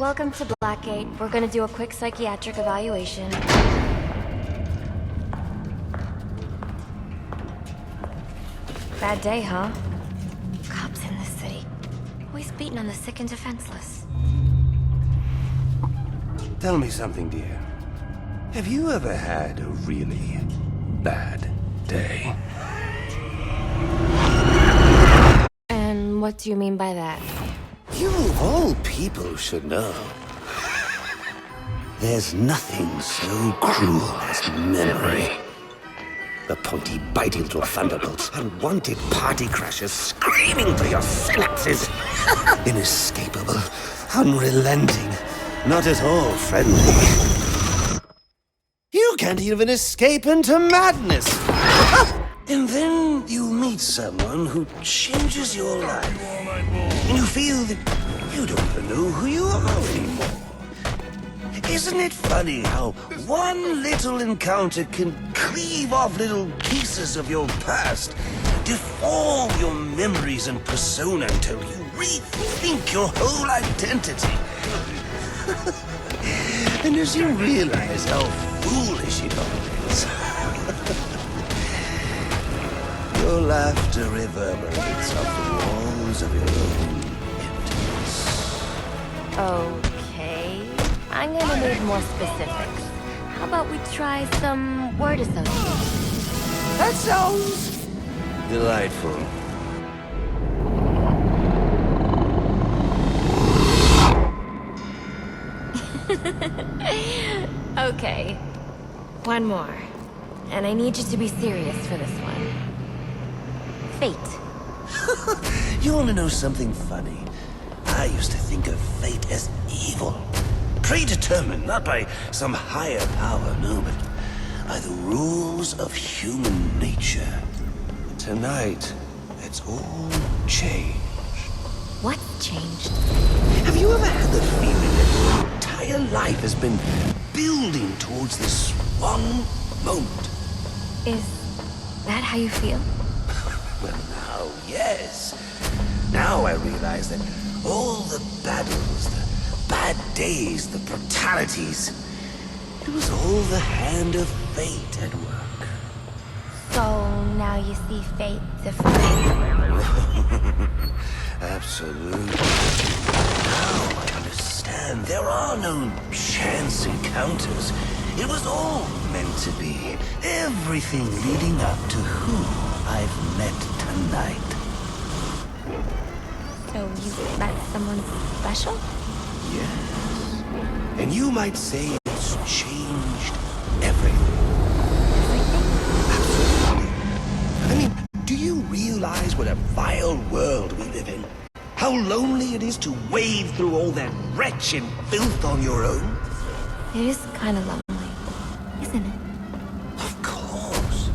Welcome to Blackgate. We're gonna do a quick psychiatric evaluation. Bad day, huh? Cops in this city. Always beating on the sick and defenseless. Tell me something, dear. Have you ever had a really bad day? And what do you mean by that? You of all people should know. There's nothing so cruel as memory. The pointy biting through thunderbolts, unwanted party crashes screaming through your synapses. Inescapable, unrelenting, not at all friendly. You can't even escape into madness. And then you meet someone who changes your life. And you feel that you don't even know who you are anymore. Isn't it funny how one little encounter can cleave off little pieces of your past, deform your memories and persona until you rethink your whole identity? And as you realize how foolish it all is, your laughter reverberates off the walls of your own emptiness. Okay. I'm gonna need more specifics. How about we try some word association? That sounds delightful. Okay. One more. And I need you to be serious for this one. Fate. You want to know something funny? I used to think of fate as evil. Predetermined, not by some higher power, no, but by the rules of human nature. Tonight, it's all changed. What changed? Have you ever had the feeling that your entire life has been building towards this one moment? Is that how you feel? Well, now, yes. Now I realize that all the battles, the bad days, the brutalities, it was all the hand of fate at work. So now you see fate differently. Absolutely. Now I understand. There are no chance encounters. It was all meant to be. Everything leading up to who I've met tonight. So you met someone special? Yes. And you might say it's changed everything. Absolutely. I mean, do you realize what a vile world we live in? How lonely it is to wade through all that wretched filth on your own? It is kind of lonely, isn't it? Of course.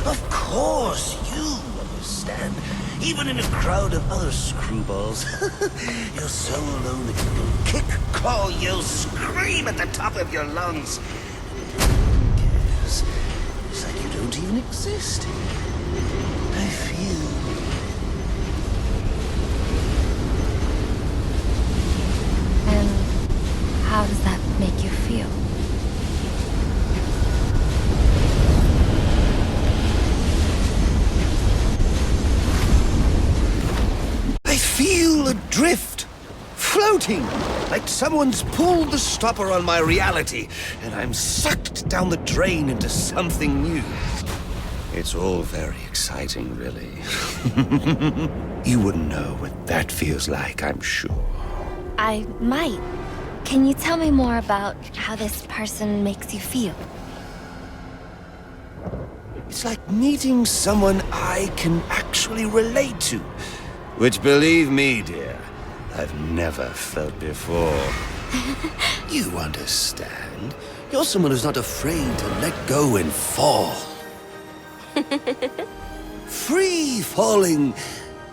Of course, you understand. Even in a crowd of other screwballs, you're so alone that you can kick, crawl, yell, scream at the top of your lungs. Who cares? It's like you don't even exist. I feel... And how does that make you feel? I feel adrift, floating, like someone's pulled the stopper on my reality, and I'm sucked down the drain into something new. It's all very exciting, really. You wouldn't know what that feels like, I'm sure. I might. Can you tell me more about how this person makes you feel? It's like meeting someone I can actually relate to. Which, believe me, dear, I've never felt before. You understand. You're someone who's not afraid to let go and fall. Free falling,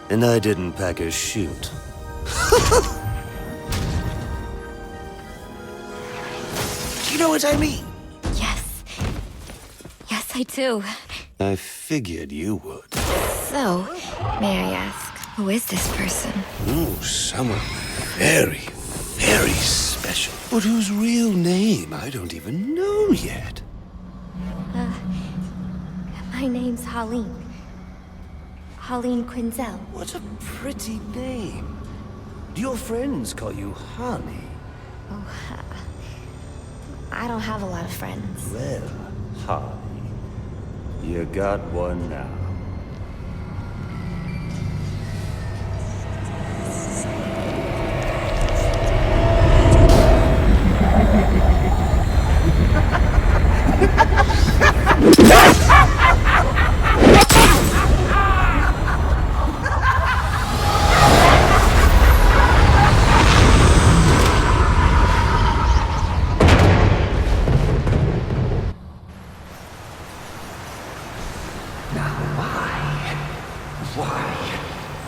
and I didn't pack a chute. You know what I mean? Yes. Yes, I do. I figured you would. So, may I ask, who is this person? Oh, someone very, very special. special. But whose real name I don't even know yet. My name's Holleen. Holleen Quinzel. What a pretty name. Do your friends call you Honey? I don't have a lot of friends. Well, Honey, you got one now.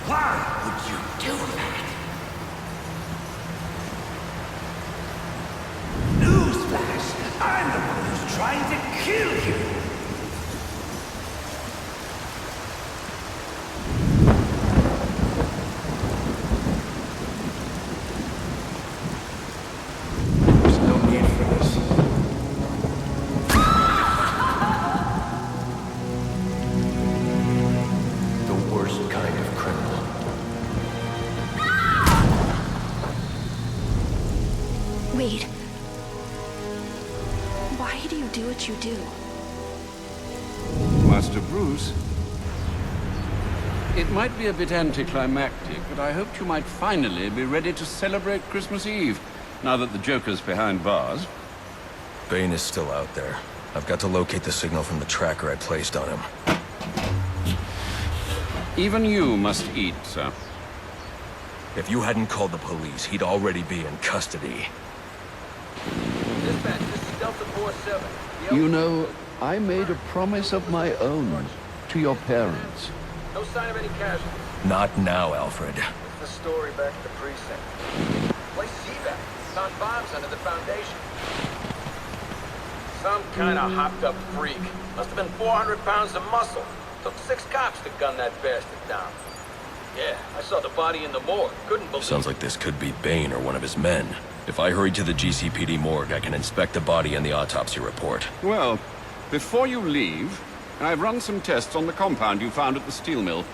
Why would you do that? Newsflash! I'm the one who's trying to kill you! There's no need for this. The worst kind of criminal. Wait. Why do you do what you do? Master Bruce, it might be a bit anticlimactic, but I hoped you might finally be ready to celebrate Christmas Eve, now that the Joker's behind bars. Bane is still out there. I've got to locate the signal from the tracker I placed on him. Even you must eat, sir. If you hadn't called the police, he'd already be in custody. Dispatch, this is Delta 47. You know, I made a promise of my own to your parents. No sign of any casualties. Not now, Alfred. What's the story back at the precinct? Place CVAC. Found bombs under the foundation. Some kind of hopped-up freak. Must have been 400 pounds of muscle. Took 6 cops to gun that bastard down. Yeah, I saw the body in the morgue. Couldn't believe Sounds like this could be Bane or one of his men. If I hurry to the GCPD morgue, I can inspect the body and the autopsy report. Well, before you leave, I've run some tests on the compound you found at the steel mill.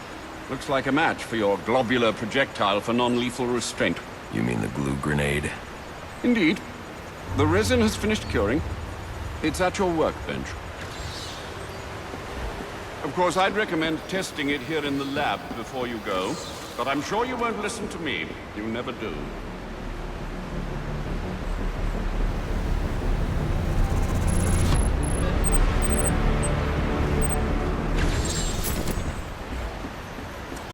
Looks like a match for your globular projectile for non-lethal restraint. You mean the glue grenade? Indeed. The resin has finished curing. It's at your workbench. Of course, I'd recommend testing it here in the lab before you go, but I'm sure you won't listen to me. You never do.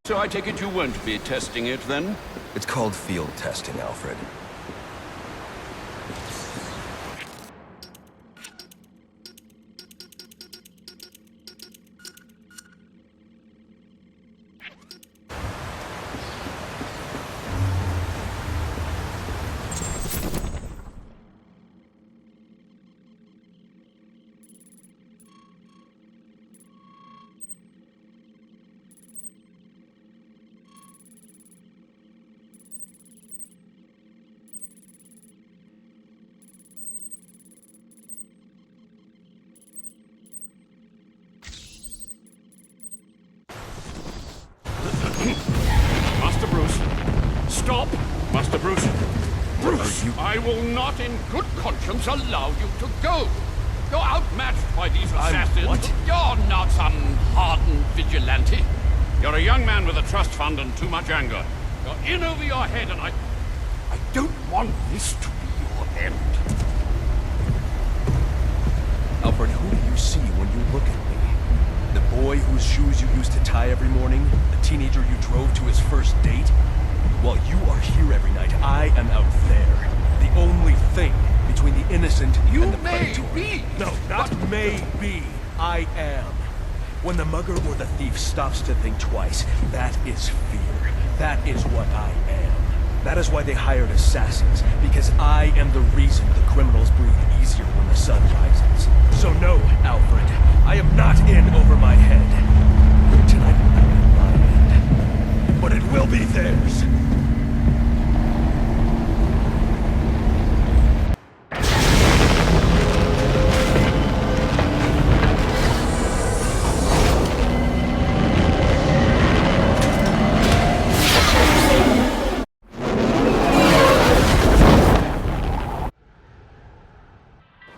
So I take it you won't be testing it, then? It's called field testing, Alfred. Master Bruce. Stop! Master Bruce. Bruce, I will not in good conscience allow you to go. You're outmatched by these assassins. What? You're not some hardened vigilante. You're a young man with a trust fund and too much anger. You're in over your head, and I don't want this to be your end. Alfred, who do you see when you look at me? The boy whose shoes you used to tie every morning? The teenager you drove to his first date? While you are here every night, I am out there. The only thing between the innocent and the predator. Be. No, not may be. I am. When the mugger or the thief stops to think twice, that is fear. That is what I am. That is why they hired assassins, because I am the reason the criminals breathe easier when the sun rises. So no, Alfred, I am not in over my head. Tonight will be my end, but it will be theirs.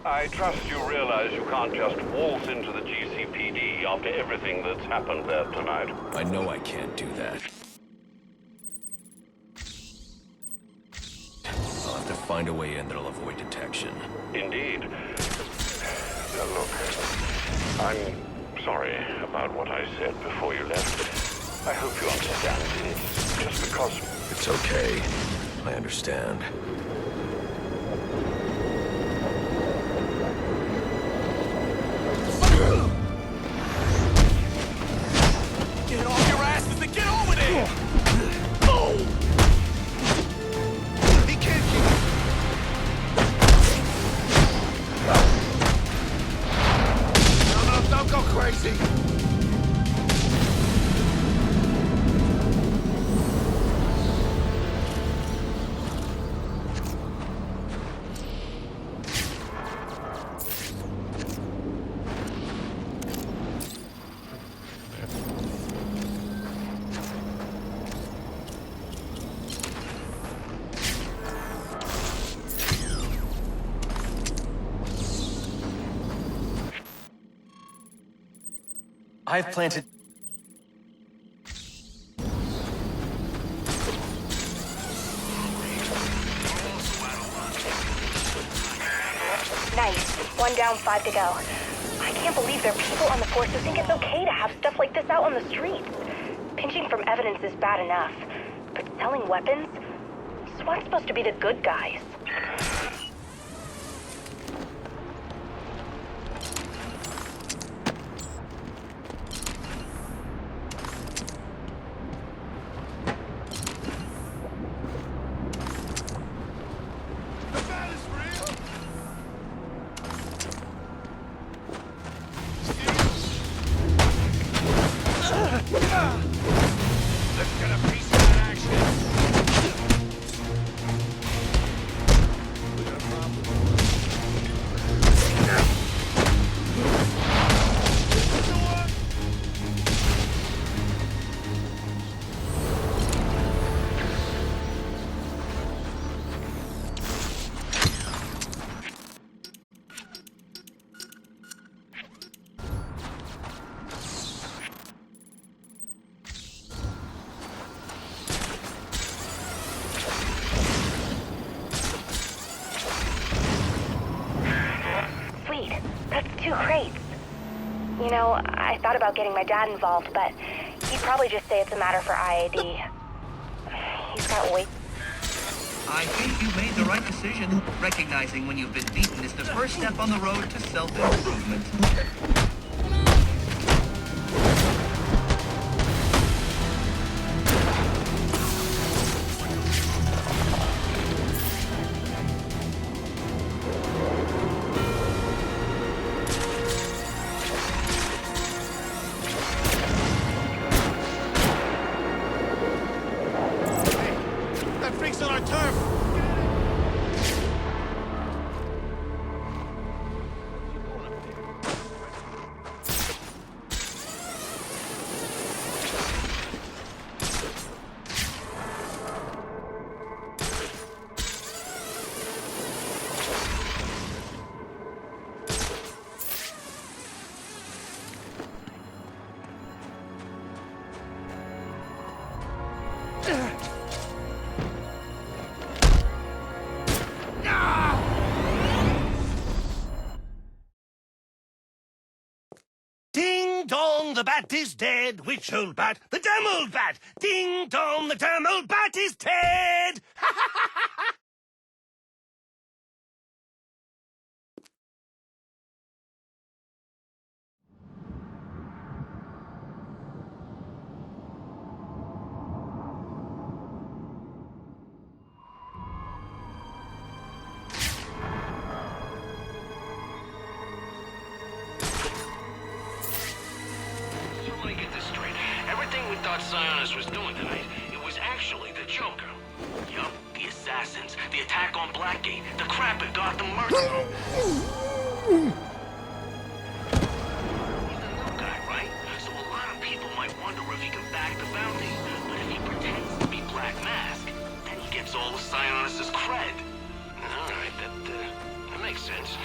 I trust you realize you can't just waltz into the GCPD after everything that's happened there tonight. I know I can't do that. I'll have to find a way in that'll avoid detection. Indeed. Now look, I'm sorry about what I said before you left. I hope you understand. It's just because... It's okay. I understand. Get off your asses and get over there! He can't keep... No, don't go crazy! I've planted... Nice. 1 down, 5 to go. I can't believe there are people on the force who think it's okay to have stuff like this out on the streets. Pinching from evidence is bad enough, but selling weapons? SWAT's supposed to be the good guys. Let's get a piece of that action! Sweet. That's 2 crates. You know, I thought about getting my dad involved, but he'd probably just say it's a matter for IAD. He's got way... I think you made the right decision. Recognizing when you've been beaten is the first step on the road to self-improvement. That freak's on our turf! Ding dong, the bat is dead. Which old bat? The damn old bat. Ding dong, the damn old bat is dead. So let me get this straight. Everything we thought Sionis was doing tonight, it was actually the Joker. Yup, the assassins, the attack on Blackgate, the crap at Gotham Mercy. He's a new guy, right? So a lot of people might wonder if he can back the bounty. But if he pretends to be Black Mask, then he gets all of Sionis' cred. Alright, that makes sense.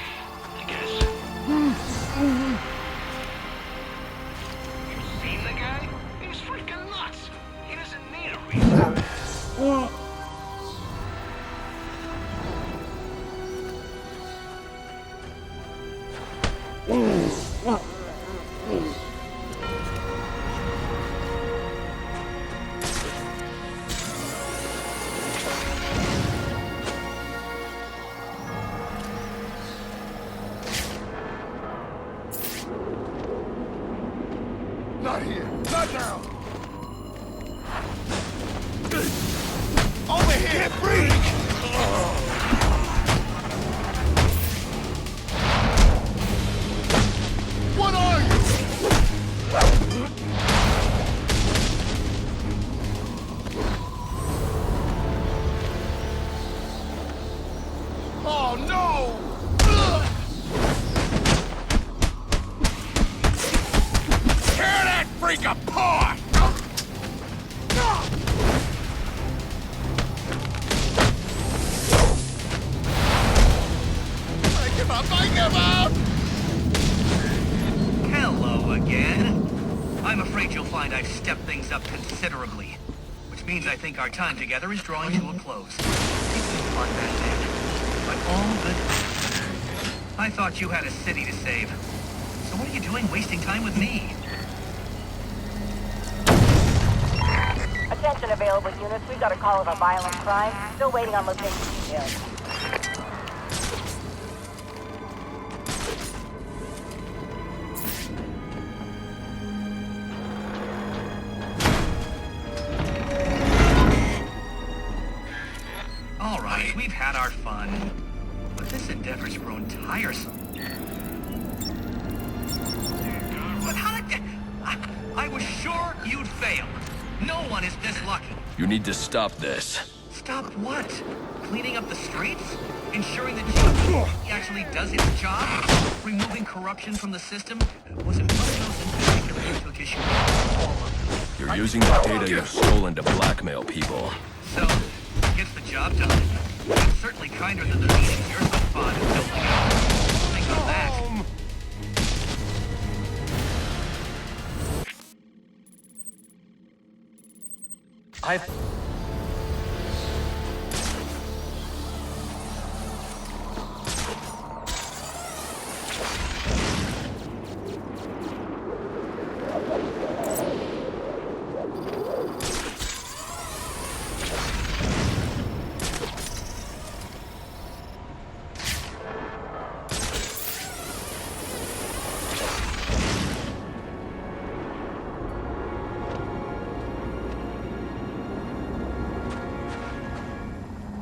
Not here! Not now! Over here, freak! What are you? Oh no! Tear that freak apart! I give up! I give up! Hello again. I'm afraid you'll find I've stepped things up considerably, which means I think our time together is drawing to a close. Part that day, but all good. I thought you had a city to save. So what are you doing wasting time with me? Attention available units. We've got a call of a violent crime. Still waiting on location details. All right, we've had our fun, but this endeavor's grown tiresome. But how did... I was sure you'd fail. No one is this lucky. You need to stop this. Stop what? Cleaning up the streets? Ensuring the GP actually does its job? Removing corruption from the system? Was it one of those in particular who took issue with all of them? You're using the data you've stolen to blackmail people. So, gets the job done. It's certainly kinder than the meetings you're so fond of building up. Think of that.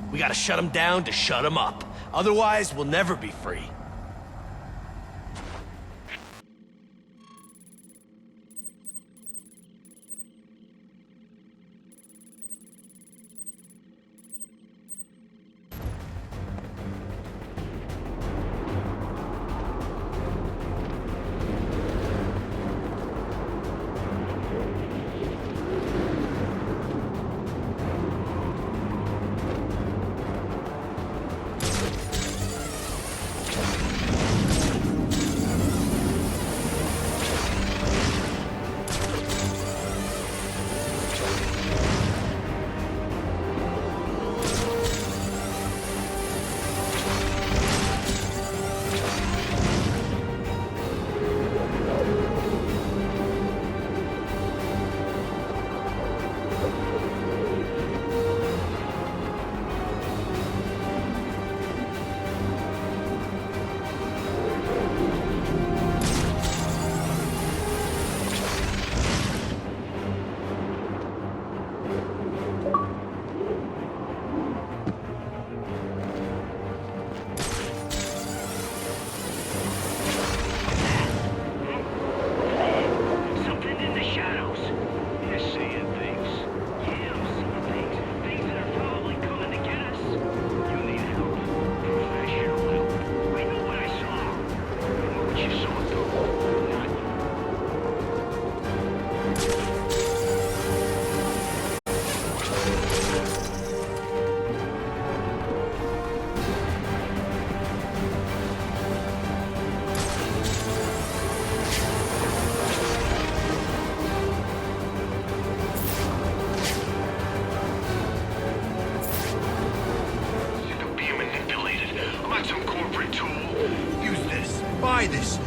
We gotta shut them down to shut them up. Otherwise, we'll never be free. Buy this.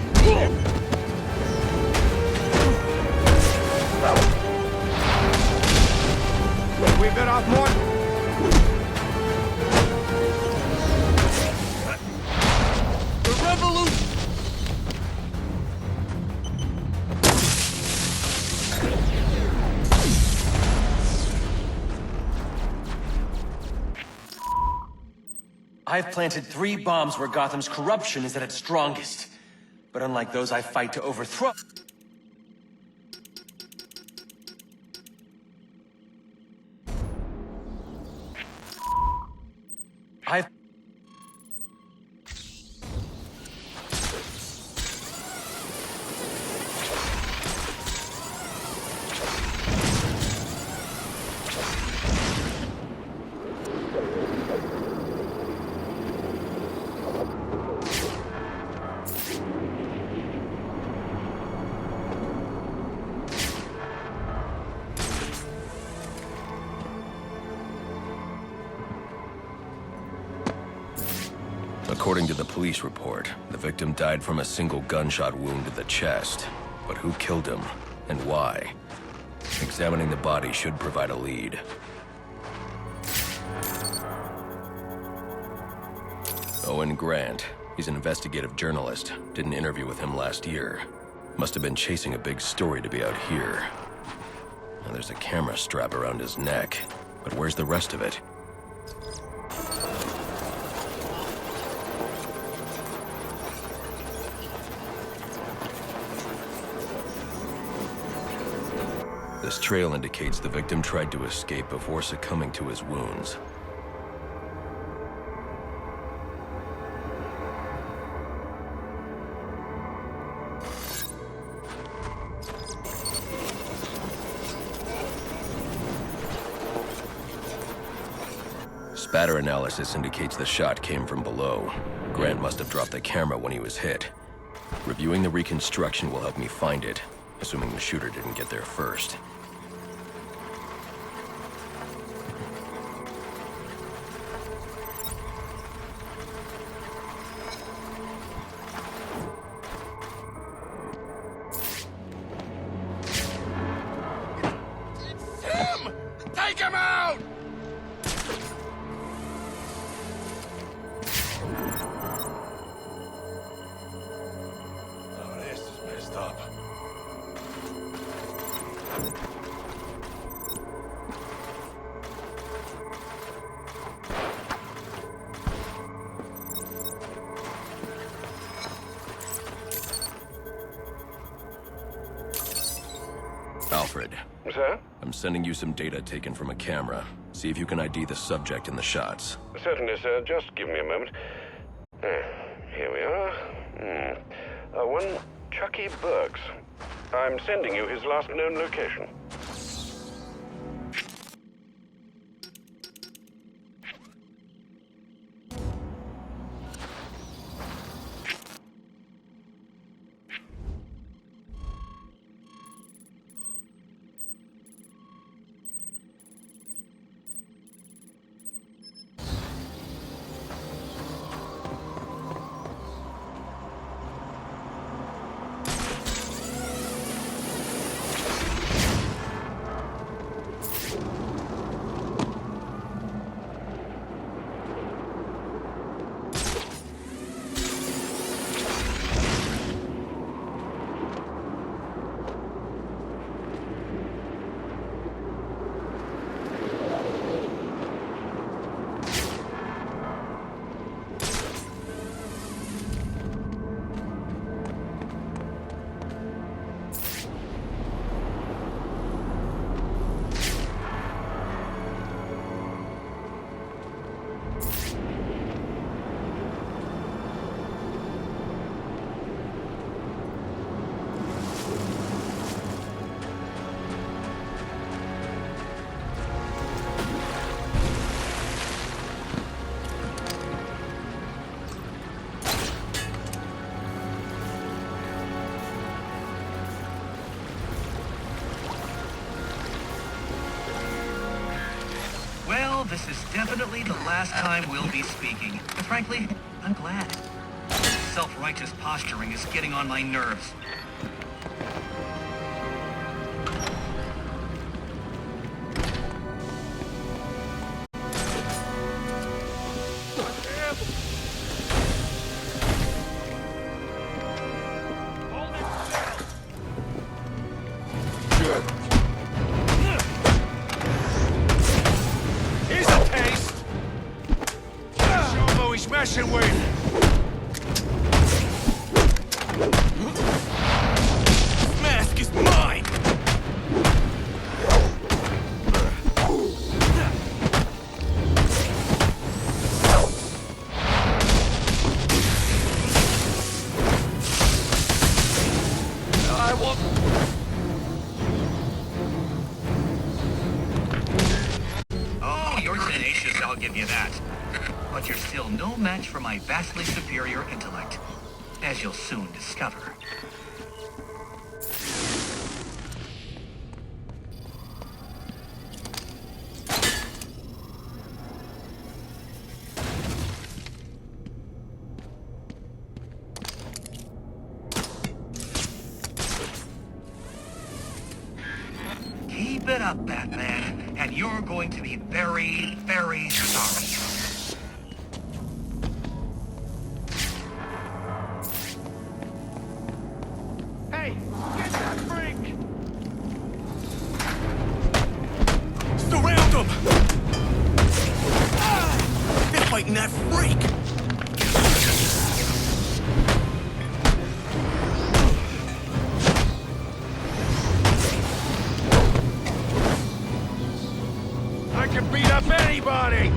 We bit off more. The revolution. I've planted 3 bombs where Gotham's corruption is at its strongest. But unlike those I fight to overthrow... I've... According to the police report, the victim died from a single gunshot wound to the chest. But who killed him, and why? Examining the body should provide a lead. Owen Grant. He's an investigative journalist. Did an interview with him last year. Must have been chasing a big story to be out here. Now there's a camera strap around his neck. But where's the rest of it? This trail indicates the victim tried to escape before succumbing to his wounds. Spatter analysis indicates the shot came from below. Grant must have dropped the camera when he was hit. Reviewing the reconstruction will help me find it, assuming the shooter didn't get there first. Him! Take him out! Oh, this is messed up. Alfred, Sir? I'm sending you some data taken from a camera. See if you can ID the subject in the shots. Certainly, sir. Just give me a moment. Here we are. One Chucky Burks. I'm sending you his last known location. Well, this is definitely the last time we'll be speaking. And frankly, I'm glad. self-righteous posturing is getting on my nerves. Here's a taste! Show him who he's messing with! This mask is mine! I won't... Oh, you're tenacious, I'll give you that. But you're still no match for my vastly superior intellect, as you'll soon discover. Keep it up, Batman, and you're going to be very, very sorry. Hey, get that freak! Surround him! They're fighting that freak! I can beat up anybody!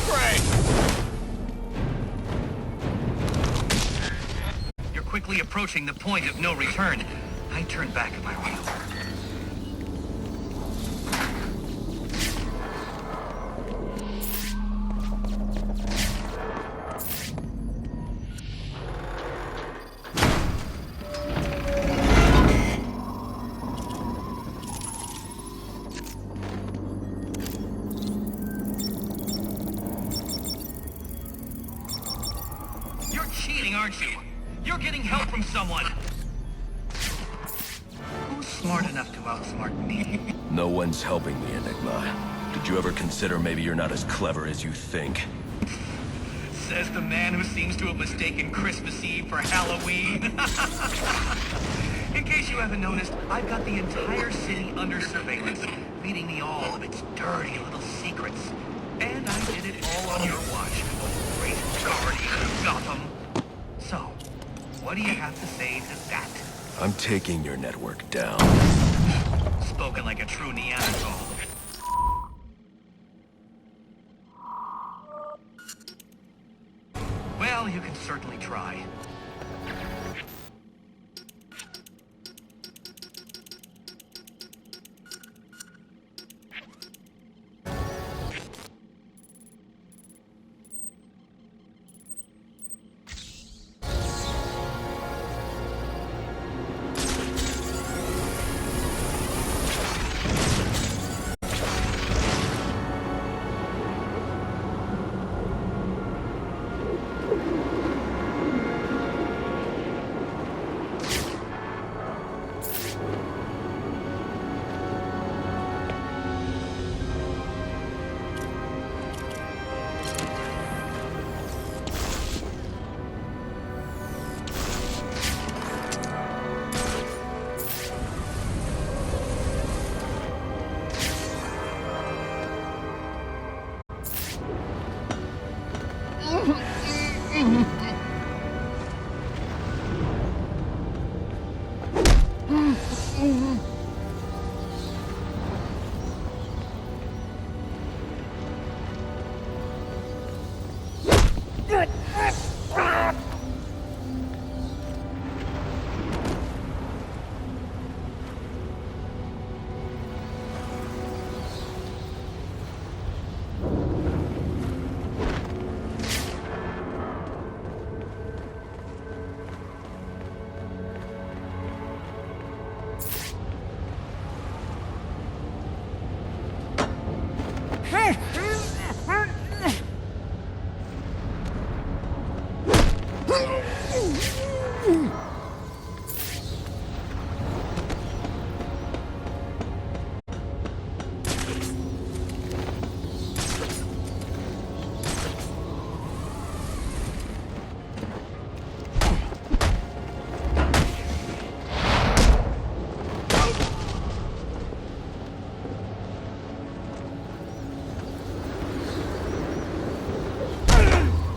Great! You're quickly approaching the point of no return. I'd turn back if I were you. You're cheating, aren't you? You're getting help from someone! Who's smart enough to outsmart me? No one's helping me, Enigma. Did you ever consider maybe you're not as clever as you think? Says the man who seems to have mistaken Christmas Eve for Halloween. In case you haven't noticed, I've got the entire city under surveillance, feeding me all of its dirty little secrets. And I did it all on your watch, oh great guardian of Gotham. So, what do you have to say to that? I'm taking your network down. Spoken like a true Neanderthal. Well, you can certainly try.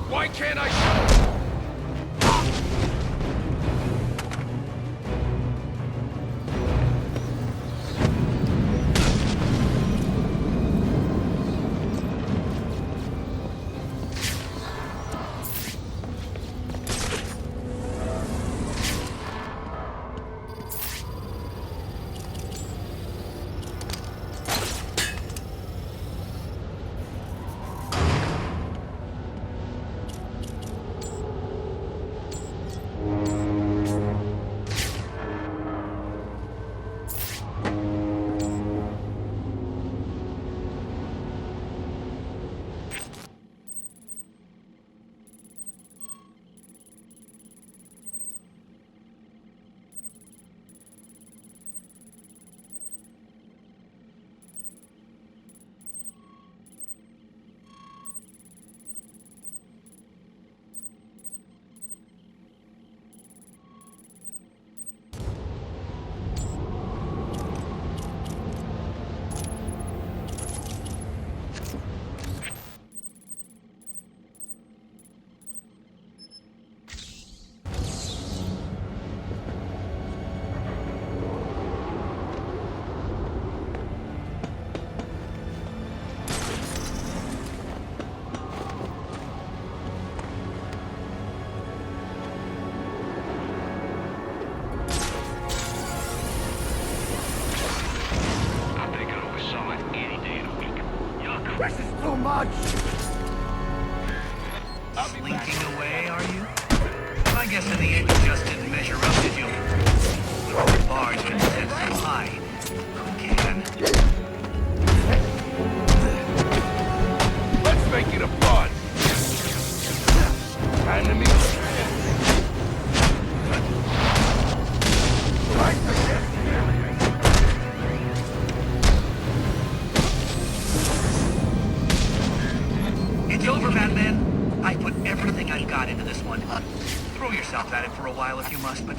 Why can't I show? This is too much! Slinking away, are you? I guess in the end you just didn't measure up, did you? The bar's been set so high. Who can? Let's make it a fun. Time to meet the fans. It's over, Batman. I put everything I've got into this one. Throw yourself at it for a while if you must, but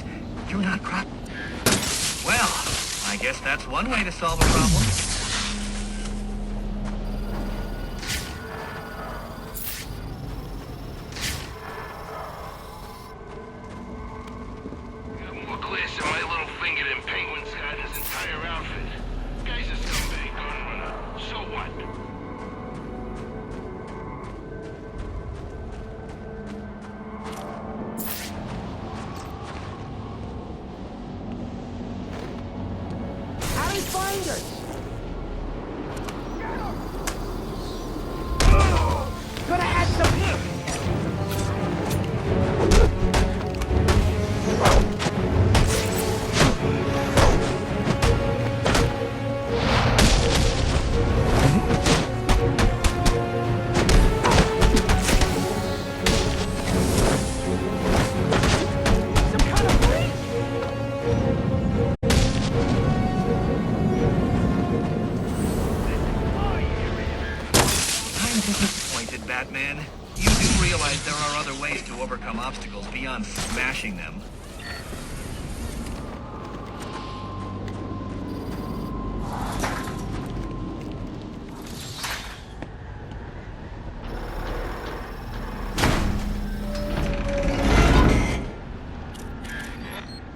you're not crap. Well, I guess that's one way to solve a problem. Got more class in my little finger than Penguin's got in his entire outfit. Guy's a scumbag gun runner. So what? How do you find us? Gonna add some heat! I'm disappointed, Batman. You do realize there are other ways to overcome obstacles beyond smashing them.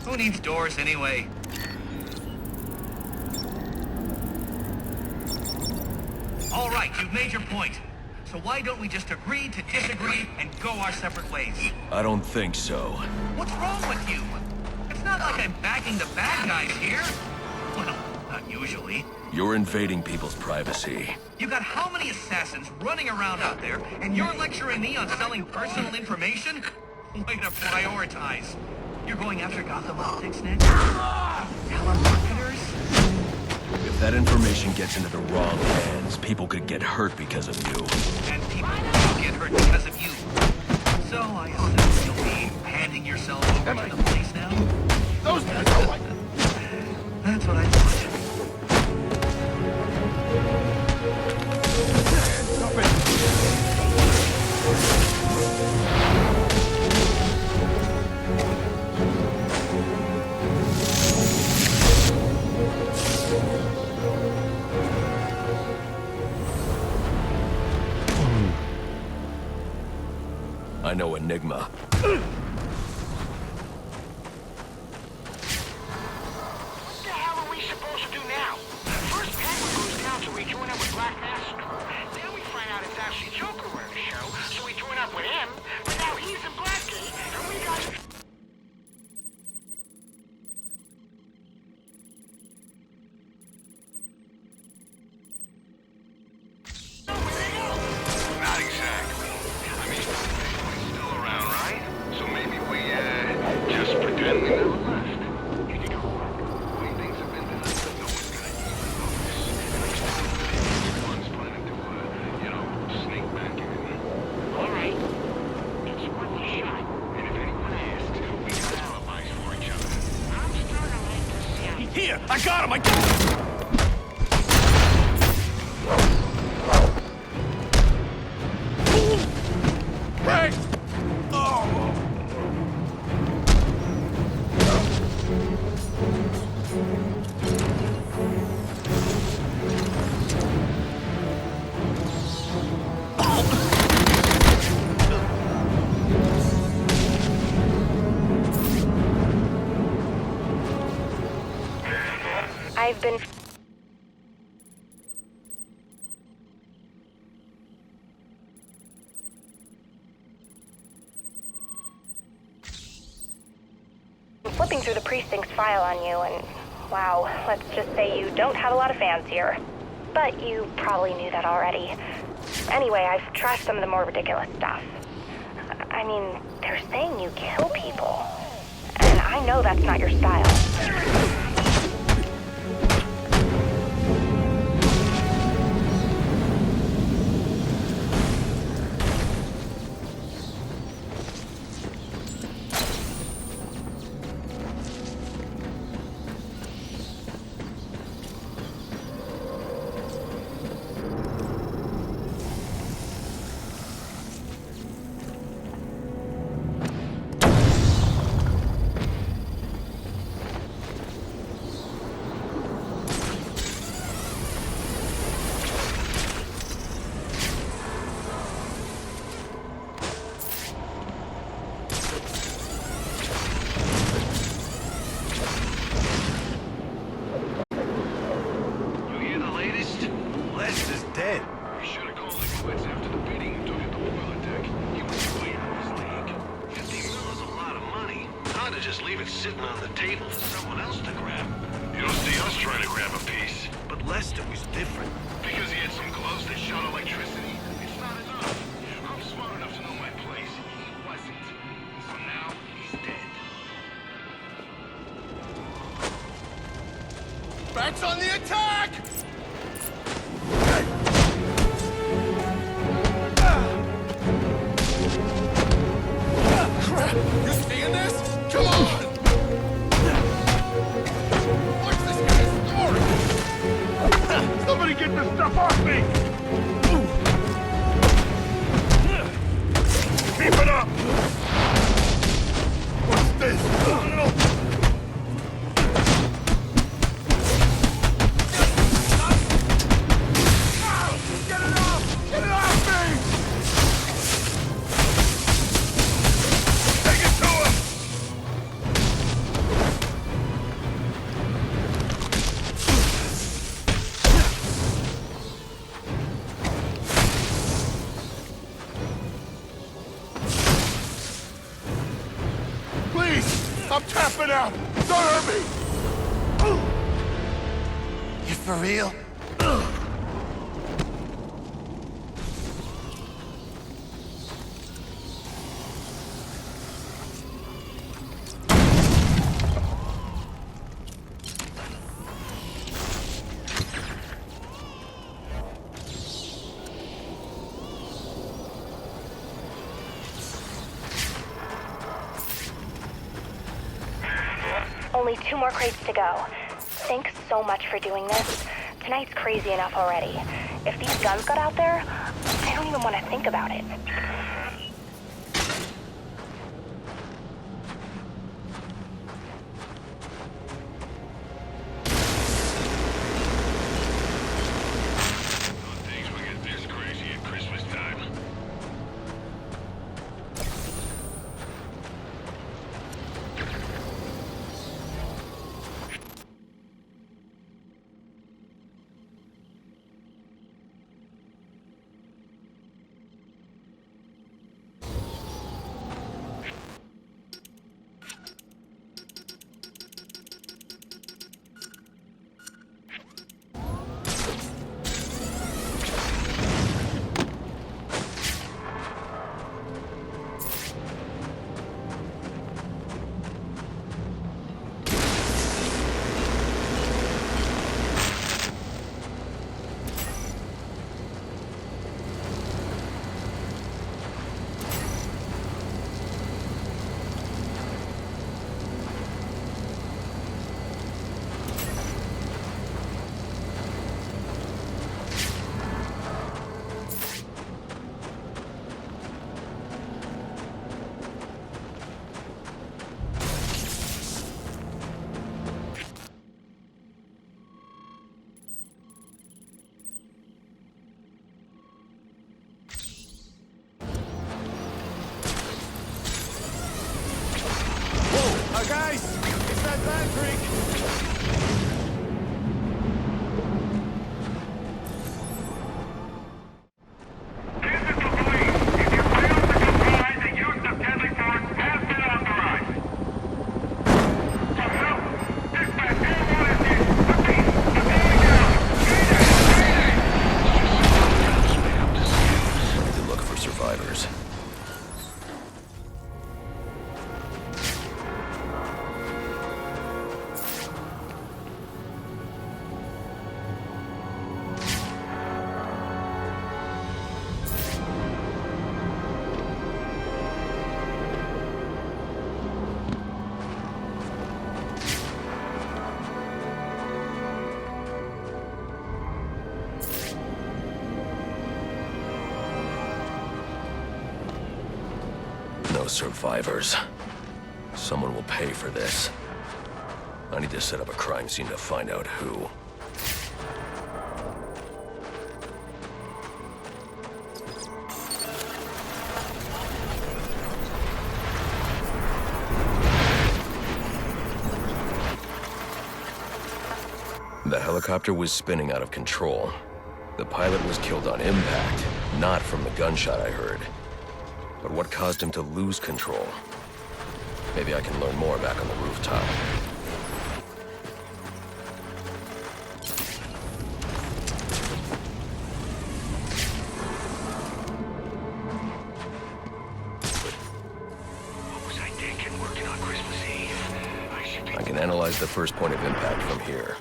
Who needs doors anyway? All right, you've made your point. So why don't we just agree to disagree and go our separate ways? I don't think so. What's wrong with you? It's not like I'm backing the bad guys here. Well, not usually. You're invading people's privacy. You got how many assassins running around out there, and you're lecturing me on selling personal information? Way to prioritize. You're going after Gotham Optics next? Telemarketers? If that information gets into the wrong hands, people could get hurt because of you. And people will get hurt because of you. So I assume you'll be to the police now? Those guys are like... That's what I thought. Stop it! I know Enigma. What the hell are we supposed to do now? First, Penguin goes down to rejoin up with Black Master. Then we find out it's actually Joker running the show, so we join up with him. But now he's in Blackgate, and we got... Not exactly. I mean, he's still around, right? So maybe we, just pretend we never left. You think I'm wrong? The way things have been tonight, no one's gonna even notice. And everyone's planning to, sneak back in. All right. It's worth a shot. And if anyone asks, we got alibis for each other. I'm starting to like this sound. Here! I got him! I got him! Hey! Oh! I've been... flipping through the precinct's file on you, and wow, let's just say you don't have a lot of fans here. But you probably knew that already. Anyway, I've trashed some of the more ridiculous stuff. I mean, they're saying you kill people. And I know that's not your style. Just leave it sitting on the table for someone else to grab. You don't see us trying to grab a piece. But Lester was different. Because he had some gloves that shot electricity? It's not enough. I'm smart enough to know my place. He wasn't. So now, he's dead. Bats on the attack! Crap! You seeing this? Come on! What's this guy's story? Somebody get this stuff off me! Keep it up! What's this? Get it off! Get it off me! Take it to him! Please! I'm tapping out! Don't hurt me! You for real? Only 2 more crates to go. Thanks so much for doing this. Tonight's crazy enough already. If these guns got out there, I don't even want to think about it. Things will get this crazy at Christmas time. Guys, it's that bad freak. This is the police. If you fail to comply, the use of deadly force has been authorized. For help, dispatch airborne assist. Repeat, the building down. I need to look for survivors. No survivors. Someone will pay for this. I need to set up a crime scene to find out who. The helicopter was spinning out of control. The pilot was killed on impact, not from the gunshot I heard. But what caused him to lose control? Maybe I can learn more back on the rooftop. What was I thinking working on Christmas Eve? I can analyze the first point of impact from here.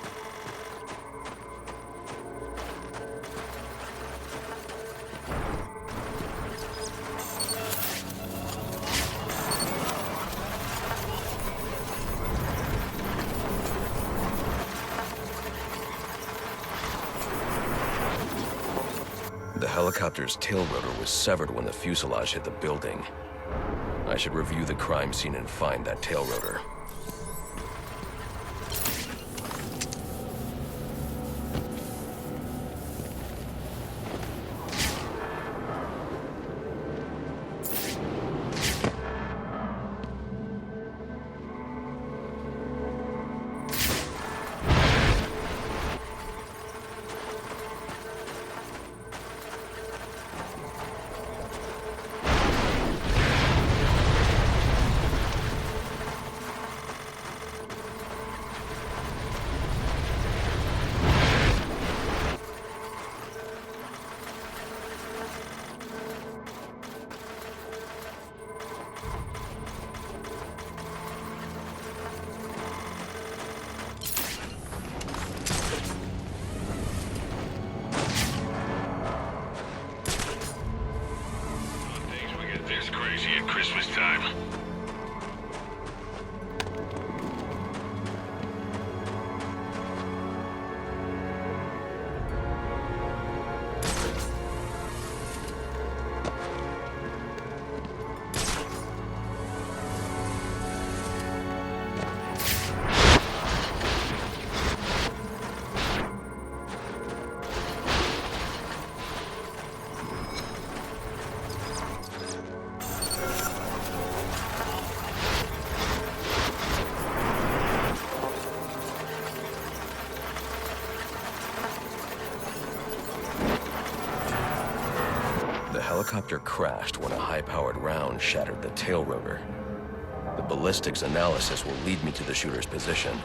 The helicopter's tail rotor was severed when the fuselage hit the building. I should review the crime scene and find that tail rotor. helicopter crashed when a high-powered round shattered the tail rotor. The ballistics analysis will lead me to the shooter's position.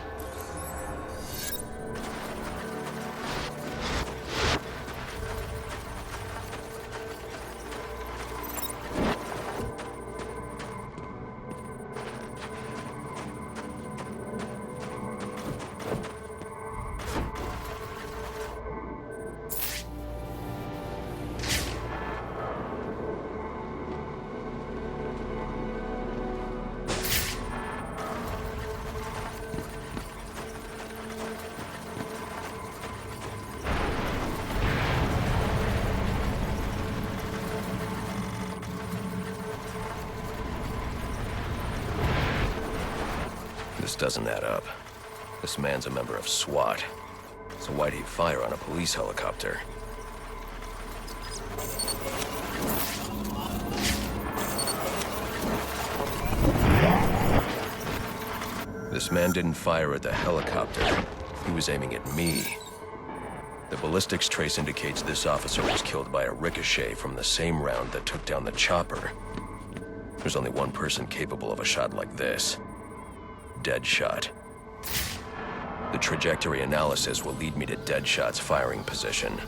This doesn't add up. This man's a member of SWAT. So why'd he fire on a police helicopter? This man didn't fire at the helicopter. He was aiming at me. The ballistics trace indicates this officer was killed by a ricochet from the same round that took down the chopper. There's only one person capable of a shot like this. Deadshot. The trajectory analysis will lead me to Deadshot's firing position.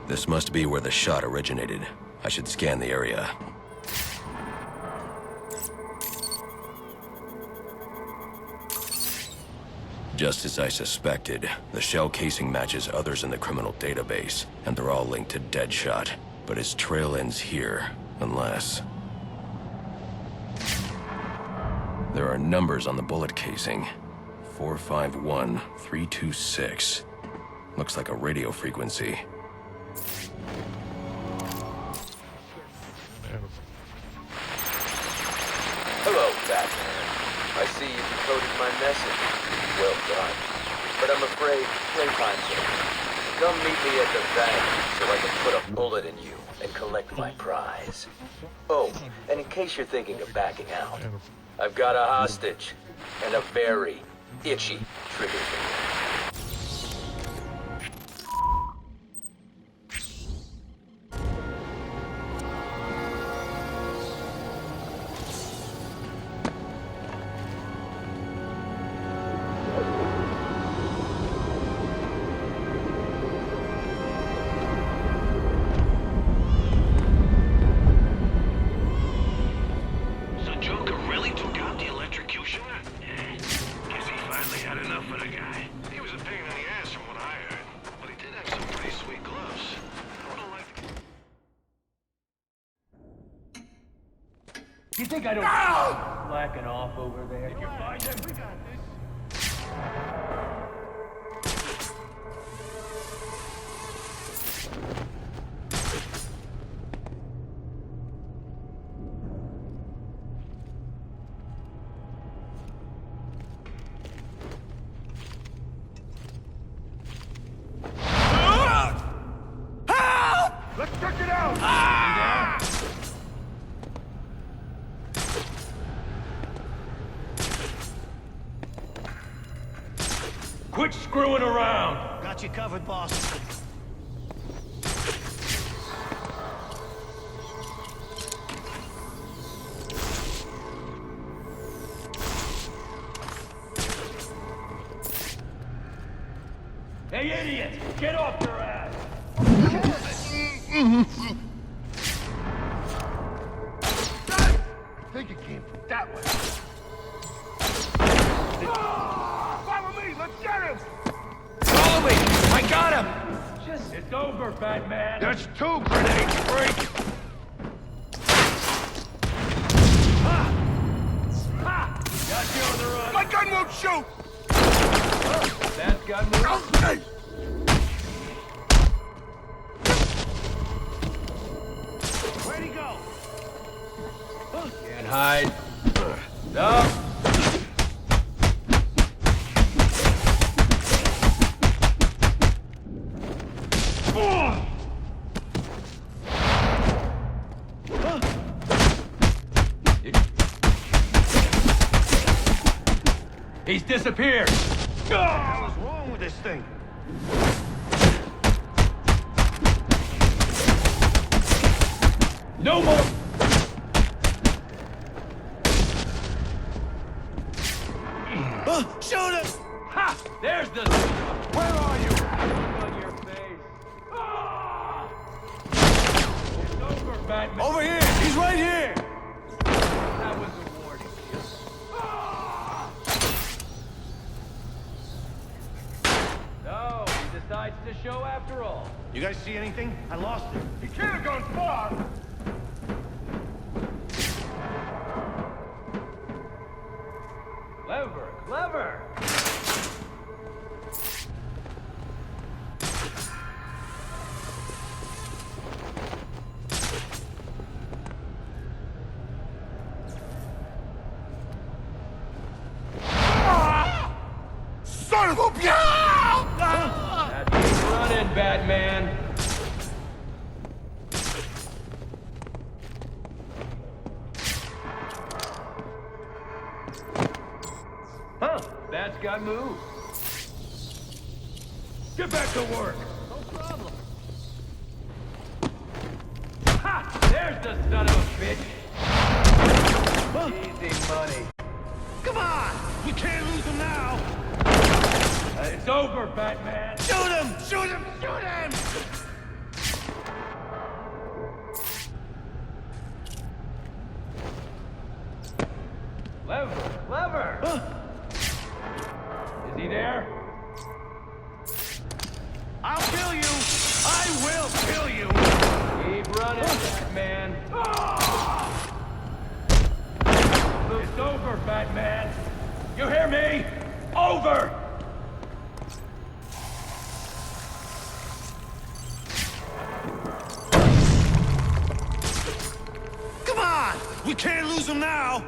This must be where the shot originated. I should scan the area. Just as I suspected, the shell casing matches others in the criminal database, and they're all linked to Deadshot. But his trail ends here, unless... There are numbers on the bullet casing. 451326. Looks like a radio frequency. Hello, Batman. I see you decoded my message. Well done. But I'm afraid playtime's over. Come meet me at the bank so I can put a bullet in you and collect my prize. Oh, and in case you're thinking of backing out, I've got a hostage and a very itchy trigger finger. You think I don't slacking off over there? Did you find them? We got this. Help! Let's check it out! Quit screwing around! Got you covered, boss. Hey, idiot! Get off your ass! I think it came from that way. Follow me! Let's get him! Follow me! I got him! It's over, Batman! There's two grenades, freak! Ha! Ha! Got you on the run! My gun won't shoot! That gun will... Okay. Where'd he go? Can't hide. No! He's disappeared! What the hell is wrong with this thing? No more! Shoot him! Ha! There's the... Where are you? On your face. Ah! It's over, Batman. Over here! He's right here! That was a warning. Ah! No, he decides to show after all. You guys see anything? I lost him. He can't have gone far! Clever, clever! Son of a bitch! That's running, Batman! Huh, that's got moved. Get back to work! No problem. Ha! There's the son of a bitch! Easy money. Come on! We can't lose him now! It's over, Batman! Shoot him! Shoot him! Shoot him! Clever, clever! Is he there? I'll kill you! I will kill you! Keep running, Batman! It's over, Batman! You hear me? Over! Come on! We can't lose him now!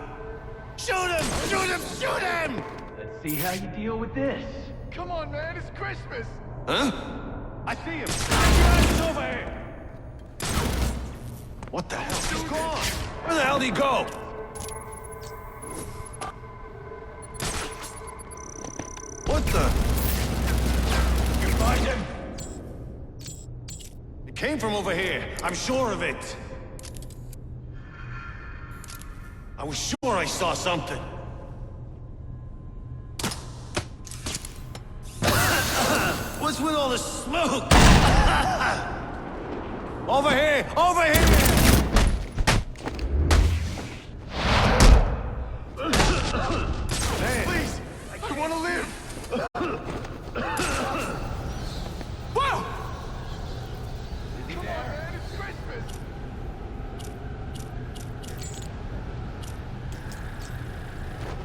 Shoot him! Shoot him! Shoot him! Let's see how you deal with this. Come on, man, it's Christmas! Huh? I see him! He's over here! What the hell? He's gone! Where the hell did he go? What the? You find him? It came from over here. I'm sure of it. I was sure I saw something. What's with all the smoke? Over here! Over here! Man. Please! I want to live! Whoa! Is he Come there? on, man, it's Christmas!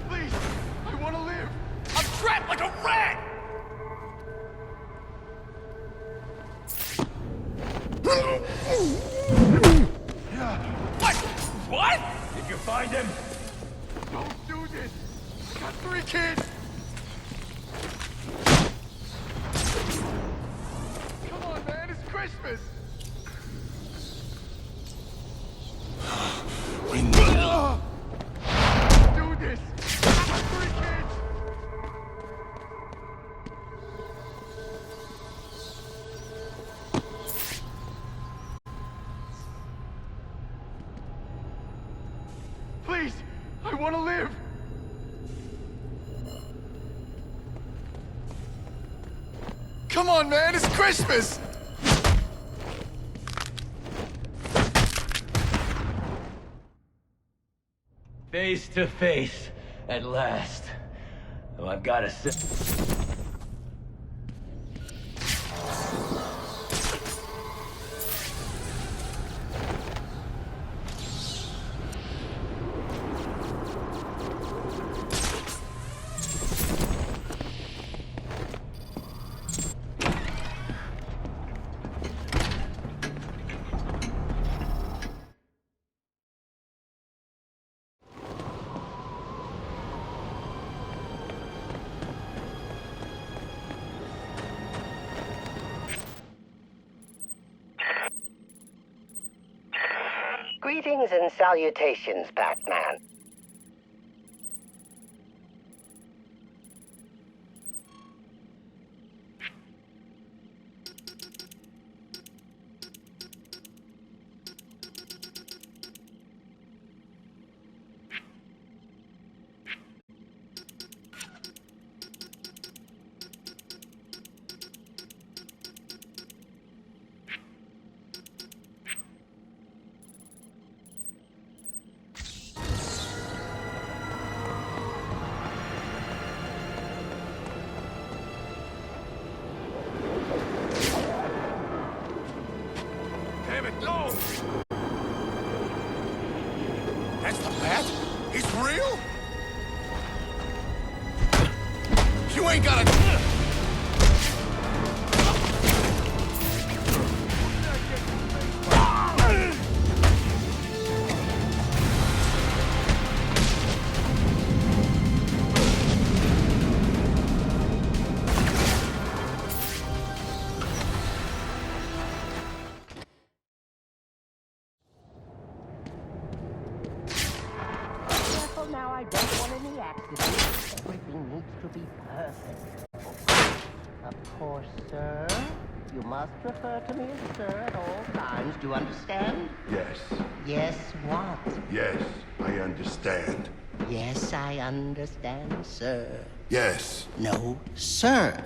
Please! I want to live! I'm trapped like a rat! What? What? Did you find him? Don't do this! I got 3 kids! Come on, man, it's Christmas! Do this! I got 3 kids! Please! I want to live! Come on, man, it's Christmas! Face to face, at last. Oh, I've got to sit. Greetings and salutations, Batman. That's the bat? He's real? You ain't got a... Careful now, I don't want any accidents. Everything needs to be perfect. Of course, sir. You must refer to me as sir at all times. Do you understand? Yes. Yes, what? Yes, I understand. Yes, I understand, sir. Yes. No, sir.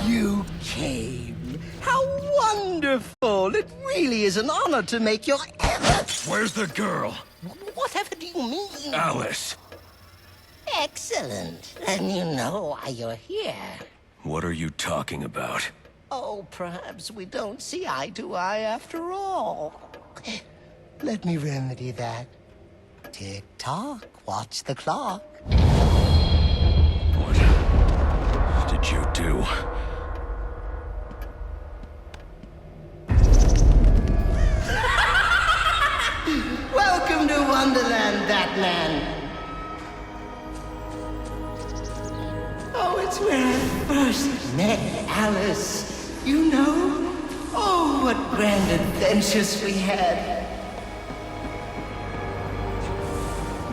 You came. How wonderful! It really is an honor to make your efforts. Where's the girl? Whatever do you mean? Alice. Excellent. Then you know why you're here. What are you talking about? Oh, perhaps we don't see eye to eye after all. Let me remedy that. Tick-tock, watch the clock. What did you do? Welcome to Wonderland, Batman. Oh, it's where I first met Alice. You know? Oh, what grand adventures we had.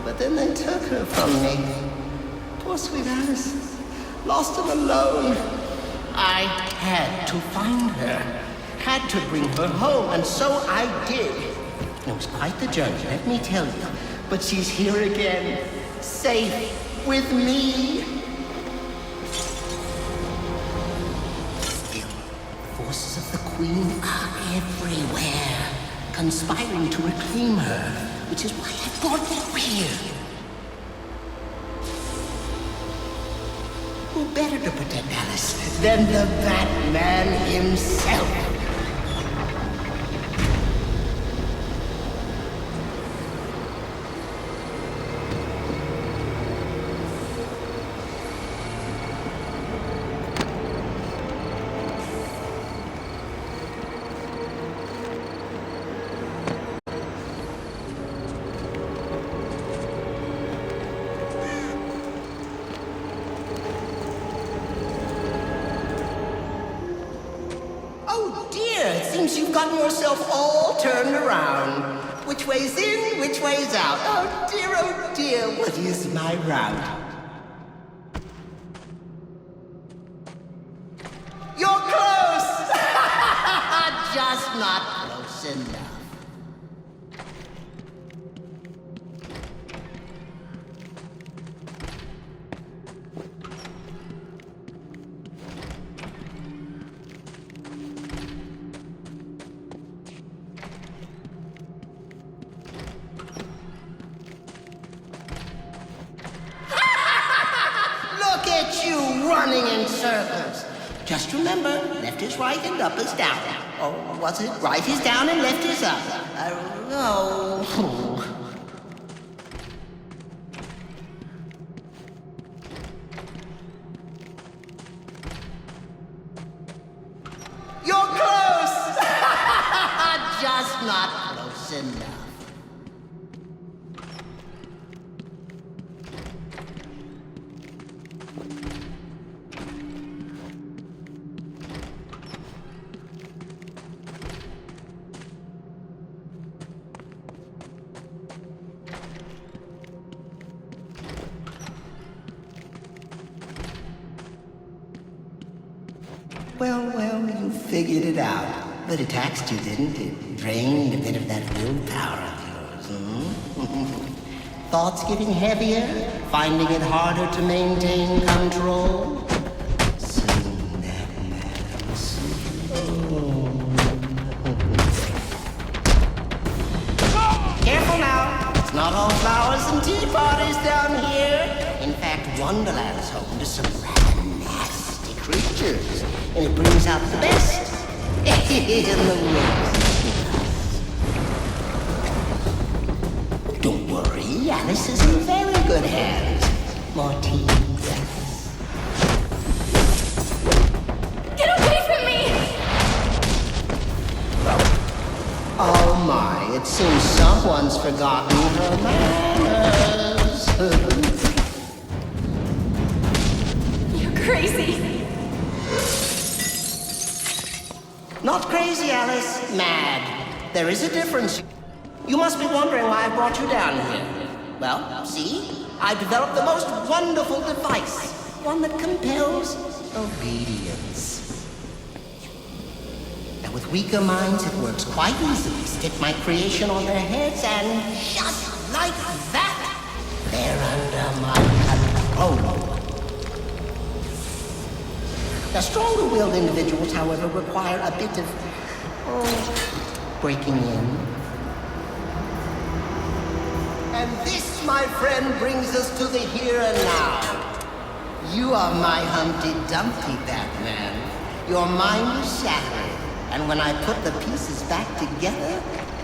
But then they took her from me. Poor sweet Alice. Lost and alone. I had to find her. Had to bring her home, and so I did. It was quite the journey, let me tell you. But she's here again. Safe with me. Forces of the Queen are everywhere, conspiring to reclaim her, which is why I brought you here. Who better to protect Alice than the Batman himself? It seems you've gotten yourself all turned around. Which way's in, which way's out? Oh dear, what is my route? You're close! Just not close enough. Running in circles. Just remember, left is right and up is down. Or was it right is down and left is up? Oh. You're close! Just not close enough. Well, you figured it out. But it taxed you, didn't it? Drained a bit of that willpower of yours, Thoughts getting heavier? Finding it harder to maintain control? Soon that man soon. Careful now. It's not all flowers and tea parties down here. In fact, Wonderland's home to some rather nasty creatures. And it brings out the best in the world. Don't worry, Alice is in very good hands. More tea, yes. Get away from me! Oh my, it seems someone's forgotten her manners. You're crazy. Not crazy, Alice. Mad. There is a difference. You must be wondering why I brought you down here. Well, see? I've developed the most wonderful device. One that compels obedience. And with weaker minds, it works quite easily. Stick my creation on their heads and just like that, they're under my control. The stronger-willed individuals, however, require a bit of breaking in. And this, my friend, brings us to the here and now. You are my Humpty Dumpty, Batman. Your mind is shattered, and when I put the pieces back together,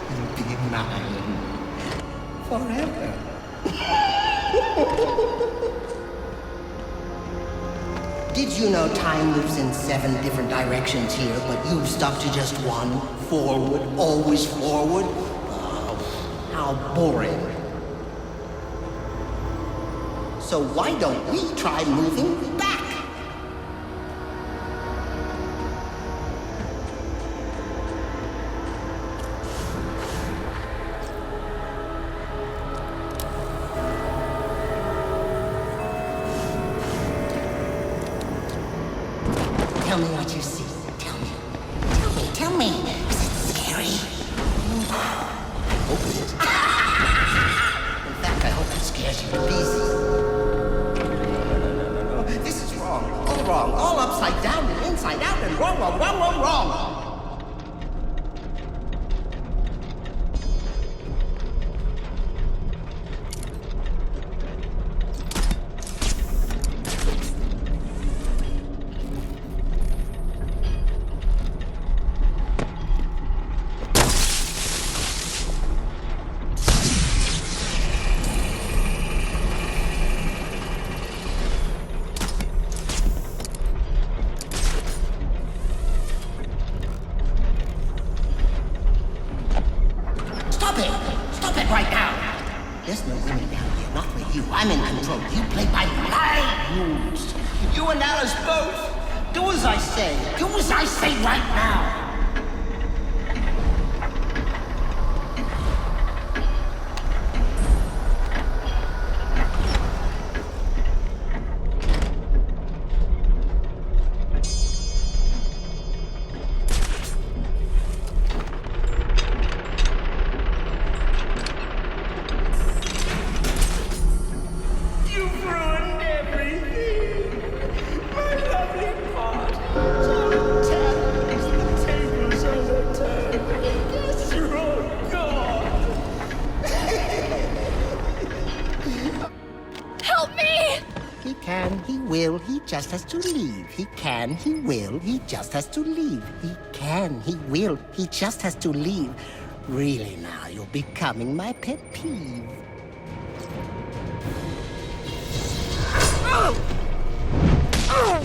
you'll be mine forever. Did you know time moves in 7 different directions here, but you've stuck to just one? Forward, always forward? Oh, how boring. So why don't we try moving back? Tell me what you see. Tell me. Tell me. Is it scary? I hope it is. In fact, I hope it scares you to pieces. No. This is wrong. All wrong. All upside down and inside out and wrong. Stop it right now! There's no winning down here, not with you. I'm in control. You play by my rules. You and Alice both. Do as I say. Do as I say right now. He will, he just has to leave. He can, he will, he just has to leave. He can, he will, he just has to leave. Really now, you're becoming my pet peeve. Oh! Oh!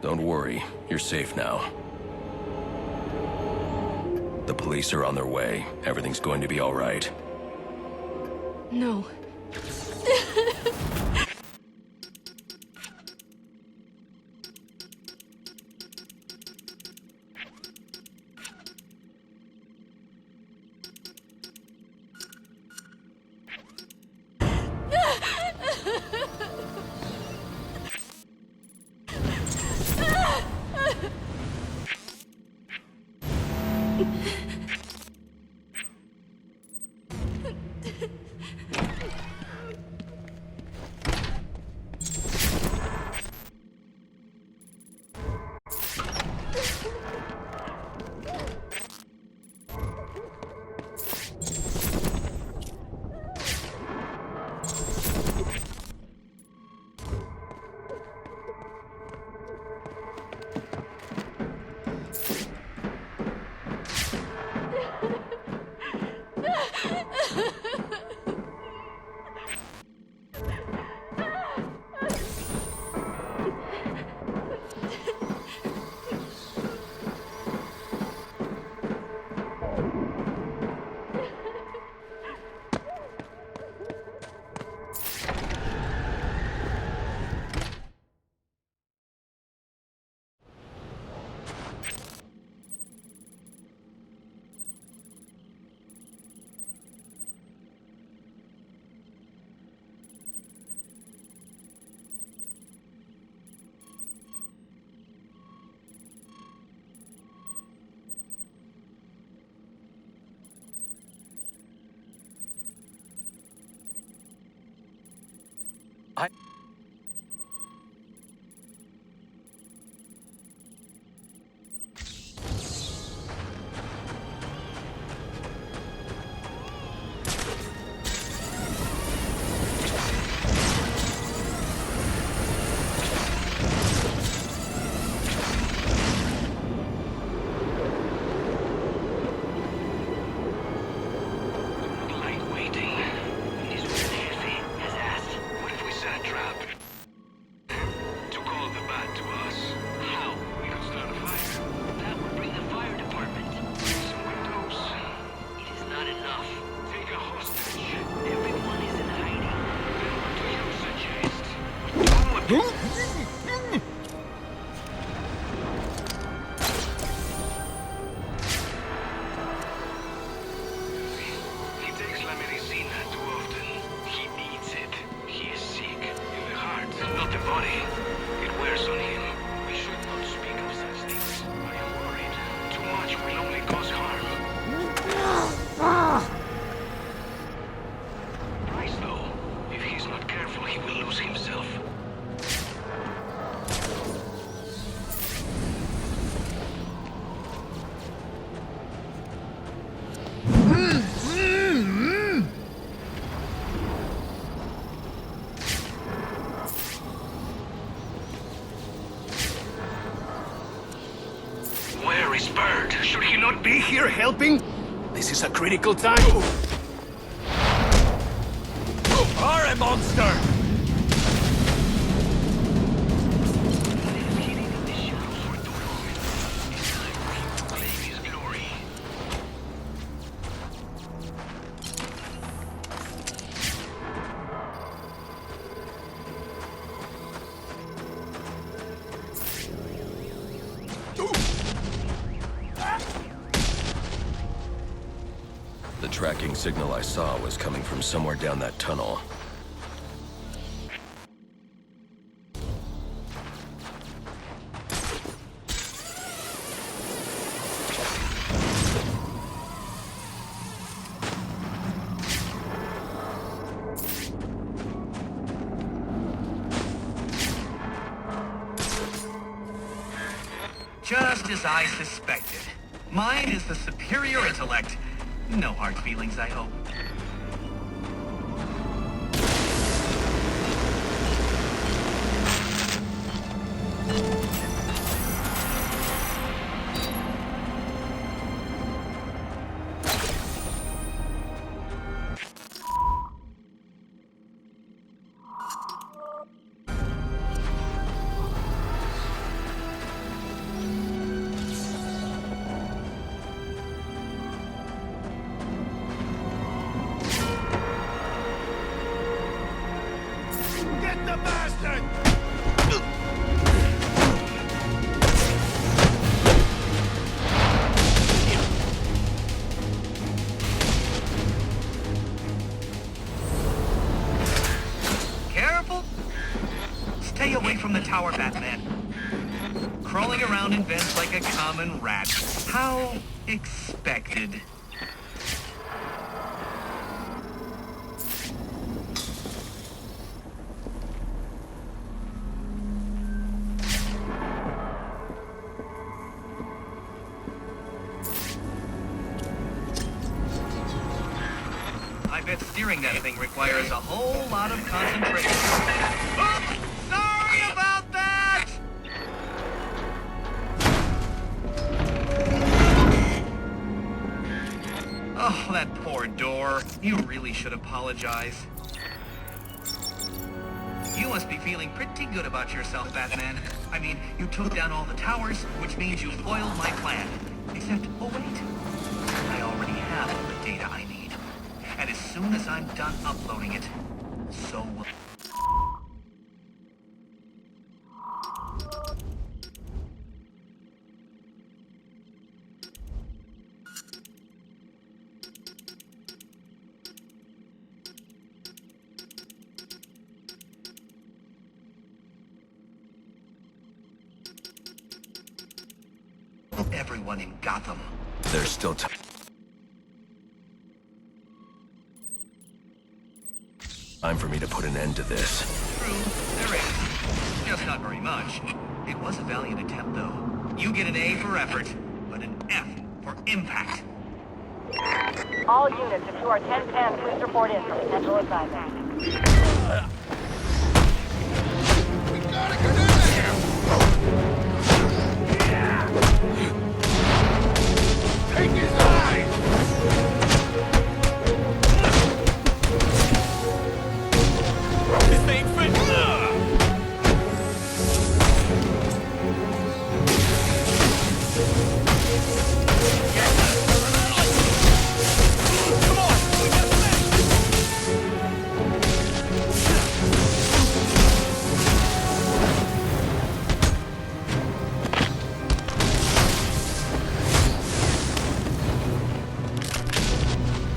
Don't worry, you're safe now. The police are on their way. Everything's going to be all right. No. Should he not be here helping? This is a critical time. Are a monster! The tracking signal I saw was coming from somewhere down that tunnel. Just as I suspected. Mine is the superior intellect. No hard feelings, I hope. Stay away from the tower, Batman. Crawling around in vents like a common rat. How expected. I bet steering that thing requires a whole lot of concentration. Oops! Sorry about that! Oh, that poor door. You really should apologize. You must be feeling pretty good about yourself, Batman. I mean, you took down all the towers, which means you foiled my plan. Except, oh wait, I already have all the data I need. And as soon as I'm done uploading it, so will... everyone in Gotham. There's still time. Time for me to put an end to this. True, there is. Just not very much. It was a valiant attempt, though. You get an A for effort, but an F for impact. All units, if you are 1010, please report in for potential assignment. We gotta get in there! Take his eyes! This ain't fit. Come on! We got the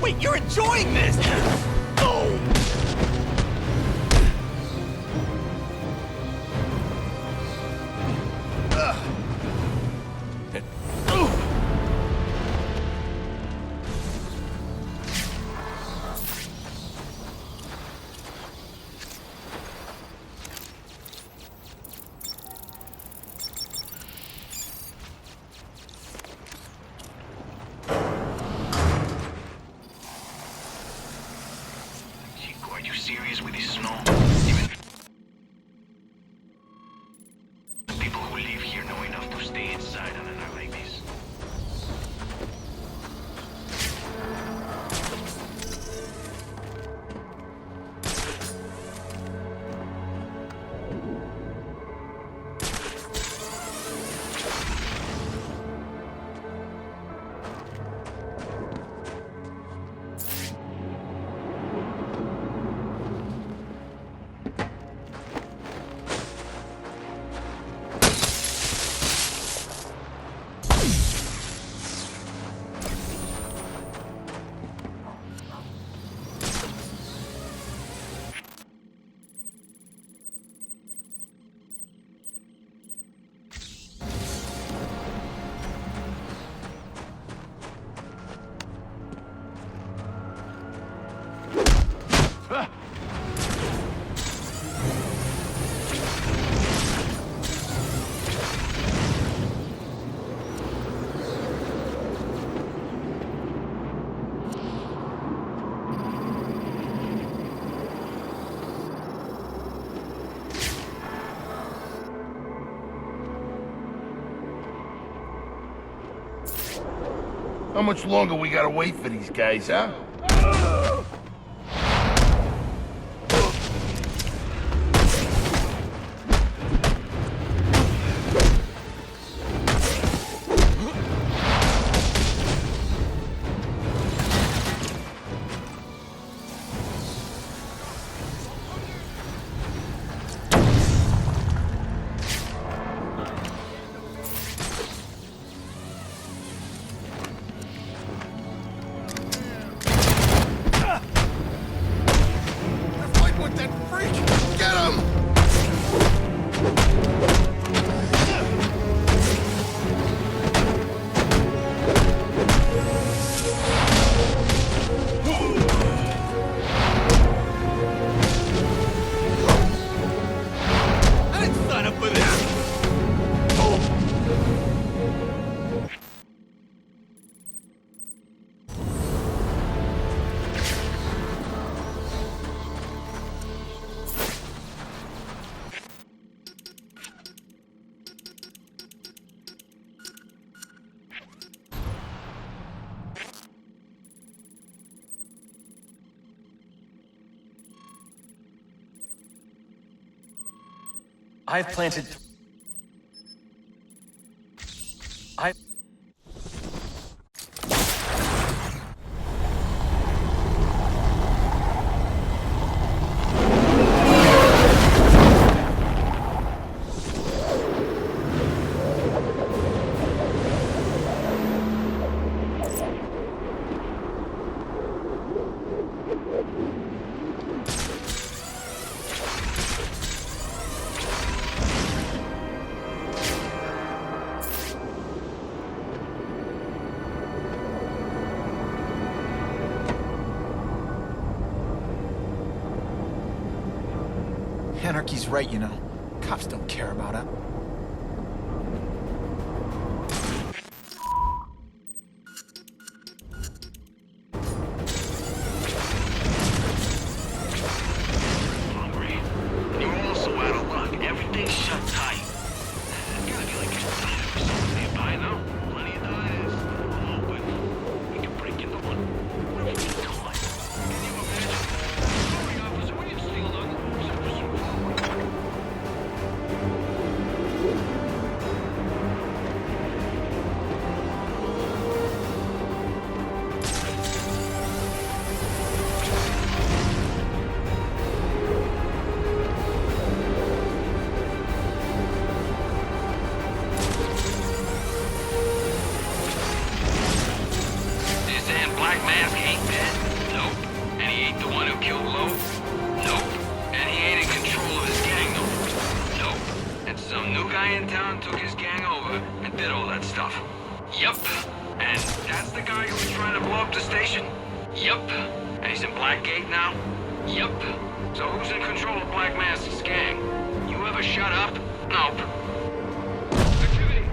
Wait, you're enjoying this! Oh! Chico, are you serious with this snow? Even the people who live here know enough to stay inside on a night like this. How much longer we gotta wait for these guys, huh? I've planted... I... Anarchy's right, you know. Cops don't care about it. Hungry. You're also out of luck. Everything's shut tight. There's gotta be like a diner or something nearby, no? Plenty of diners. I'm open. We can break into one. What if we get caught? Can you imagine? Sorry, officer, we didn't steal nothing. Except for some food. This damn Black Mask ain't dead? Nope. And he ain't the one who killed Lowe? Nope. And he ain't in control of his gang no more? Nope. And some new guy in town took his gang over and did all that stuff? Yup. And that's the guy who was trying to blow up the station? Yup. And he's in Blackgate now? Yup. So who's in control of Black Mask's gang? You ever shut up? Nope. Activity.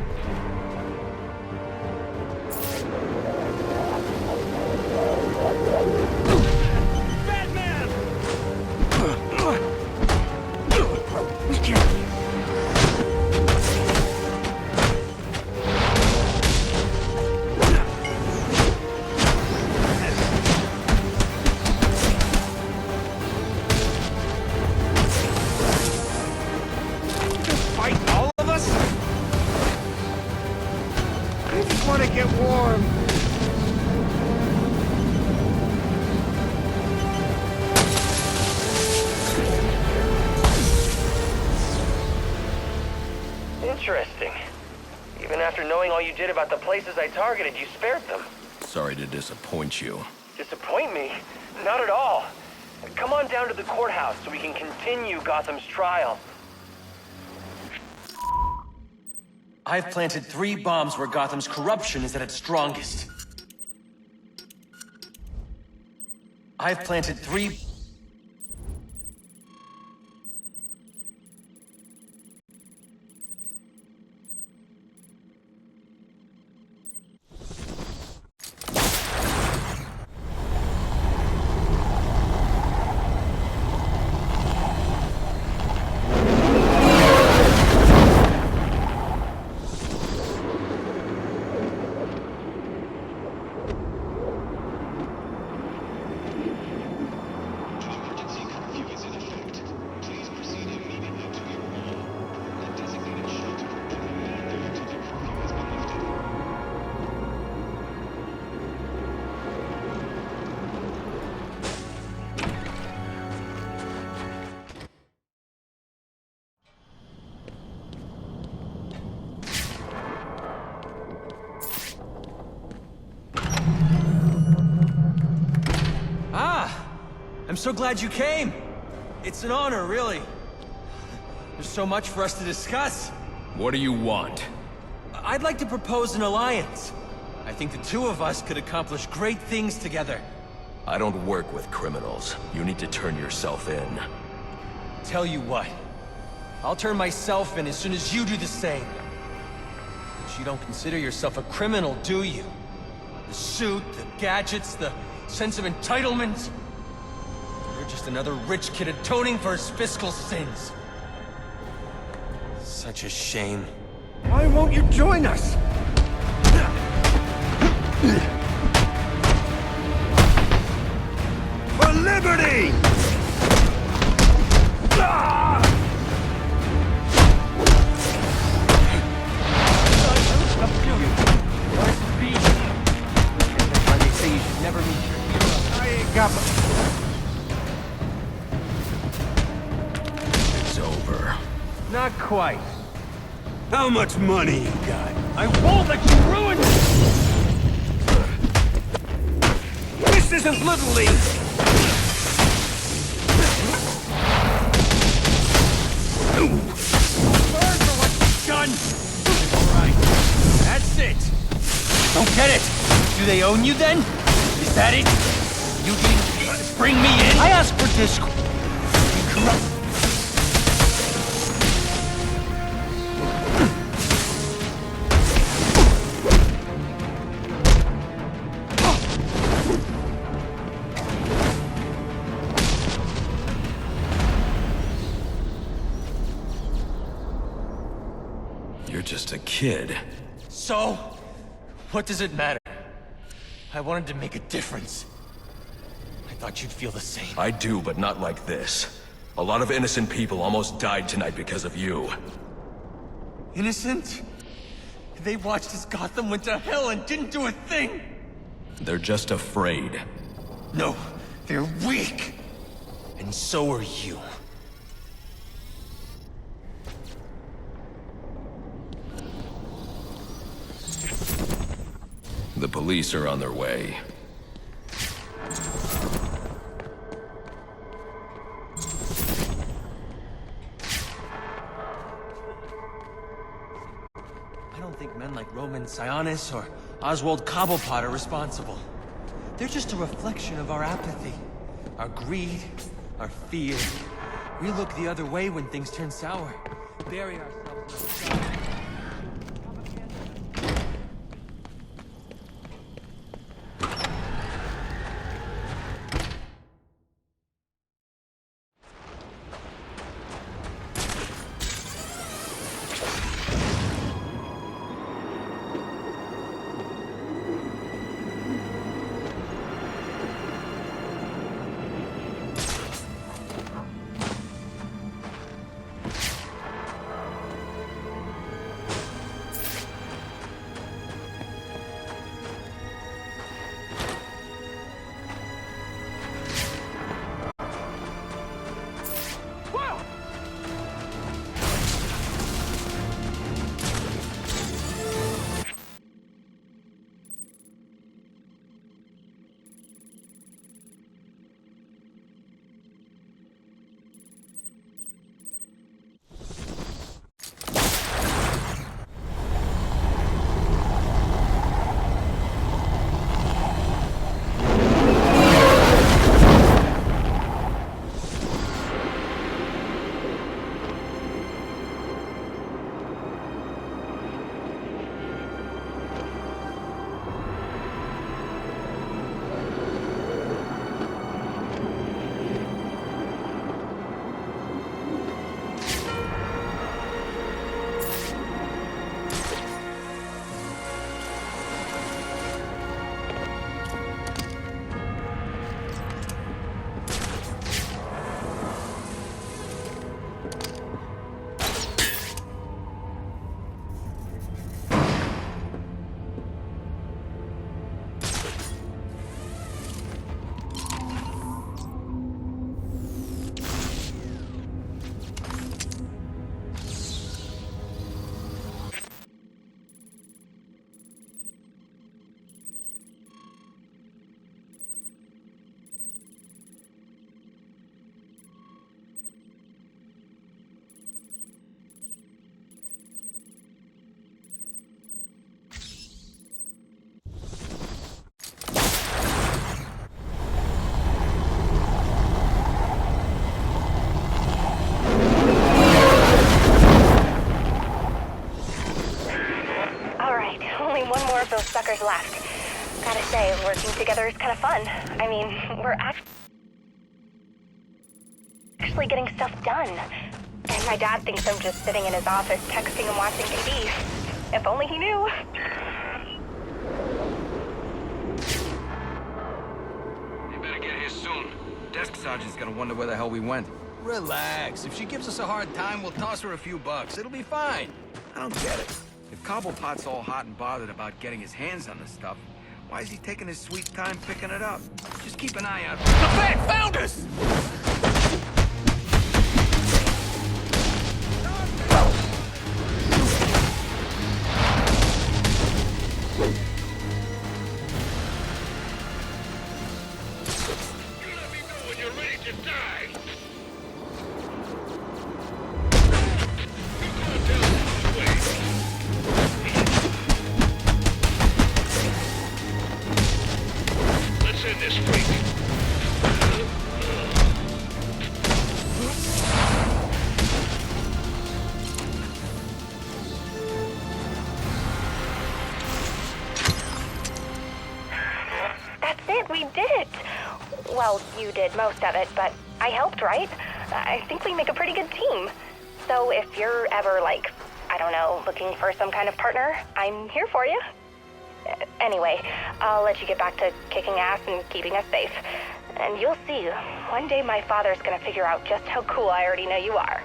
Fight all of us? I just want to get warm. Interesting. Even after knowing all you did about the places I targeted, you spared them. Sorry to disappoint you. Disappoint me? Not at all. Come on down to the courthouse so we can continue Gotham's trial. I've planted 3 bombs where Gotham's corruption is at its strongest. I've planted 3... I'm so glad you came. It's an honor, really. There's so much for us to discuss. What do you want? I'd like to propose an alliance. I think the two of us could accomplish great things together. I don't work with criminals. You need to turn yourself in. Tell you what. I'll turn myself in as soon as you do the same. But you don't consider yourself a criminal, do you? The suit, the gadgets, the sense of entitlement. You're just another rich kid atoning for his fiscal sins. Such a shame. Why won't you join us? For liberty! quite. How much money you got? I won't let you ruin it! This isn't Little League! Burn for what you've done! Alright, that's it! Don't get it! Do they own you then? Is that it? You didn't bring me in? I asked for discord. You corrupt. You're just a kid. So, what does it matter? I wanted to make a difference. I thought you'd feel the same. I do, but not like this. A lot of innocent people almost died tonight because of you. Innocent? They watched as Gotham went to hell and didn't do a thing! They're just afraid. No, they're weak! And so are you. The police are on their way. I don't think men like Roman Sionis or Oswald Cobblepot are responsible. They're just a reflection of our apathy, our greed, our fear. We look the other way when things turn sour, bury ourselves in the Those suckers left. Gotta say, working together is kind of fun. I mean, we're actually getting stuff done. And my dad thinks I'm just sitting in his office texting and watching TV. If only he knew. You better get here soon. Desk sergeant's gonna wonder where the hell we went. Relax. If she gives us a hard time, we'll toss her a few bucks. It'll be fine. I don't get it. If Cobblepot's all hot and bothered about getting his hands on this stuff, why is he taking his sweet time picking it up? Just keep an eye out. The Bat found us! Well, you did most of it, but I helped, right? I think we make a pretty good team. So if you're ever, like, I don't know, looking for some kind of partner, I'm here for you. Anyway, I'll let you get back to kicking ass and keeping us safe. And you'll see, one day my father's gonna figure out just how cool I already know you are.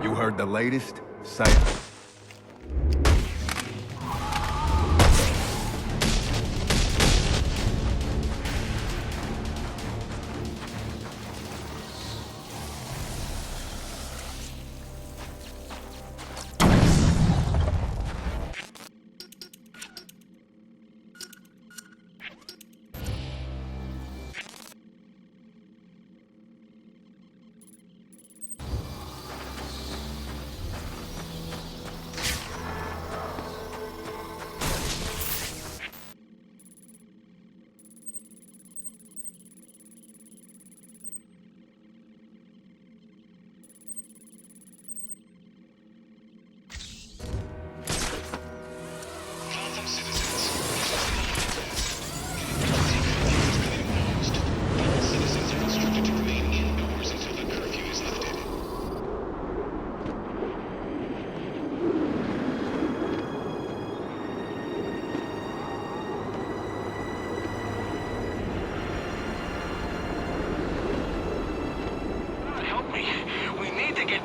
You heard the latest? Say it.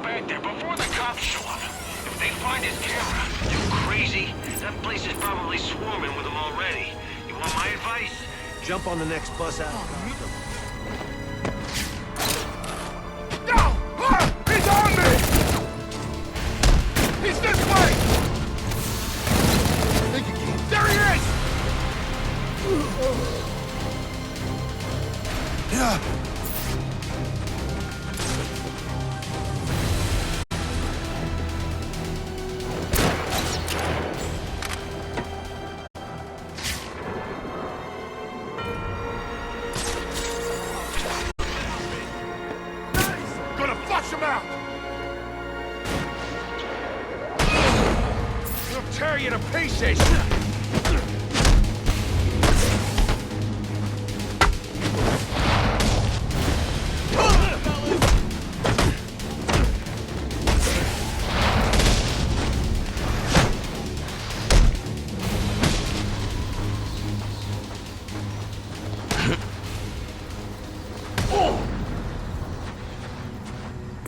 back there before the cops show up. If they find his camera, you crazy? That place is probably swarming with them already. You want my advice? Jump on the next bus out. No! Ah! He's on me! He's this way! There he is! Yeah. Gonna flush him out! He'll tear you to pieces!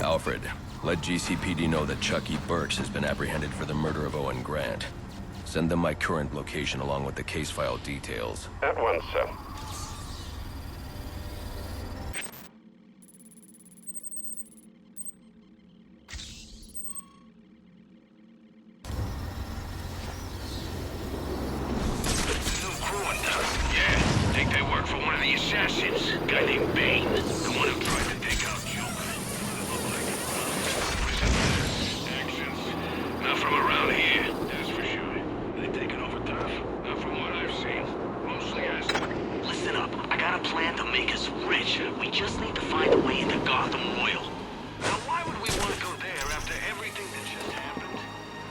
Alfred, let GCPD know that Chucky Burks has been apprehended for the murder of Owen Grant. Send them my current location along with the case file details. At once, sir. New crew in town. Yeah, think they work for one of the assassins. Guy named Bane. The one who tried to take out Joker. Actions. Not from around here, that's for sure. They taking over tough? Not from what I've seen. Mostly as... Listen up. I got a plan to make us rich. We just need to find a way into Gotham Royal. Now, why would we want to go there after everything that just happened?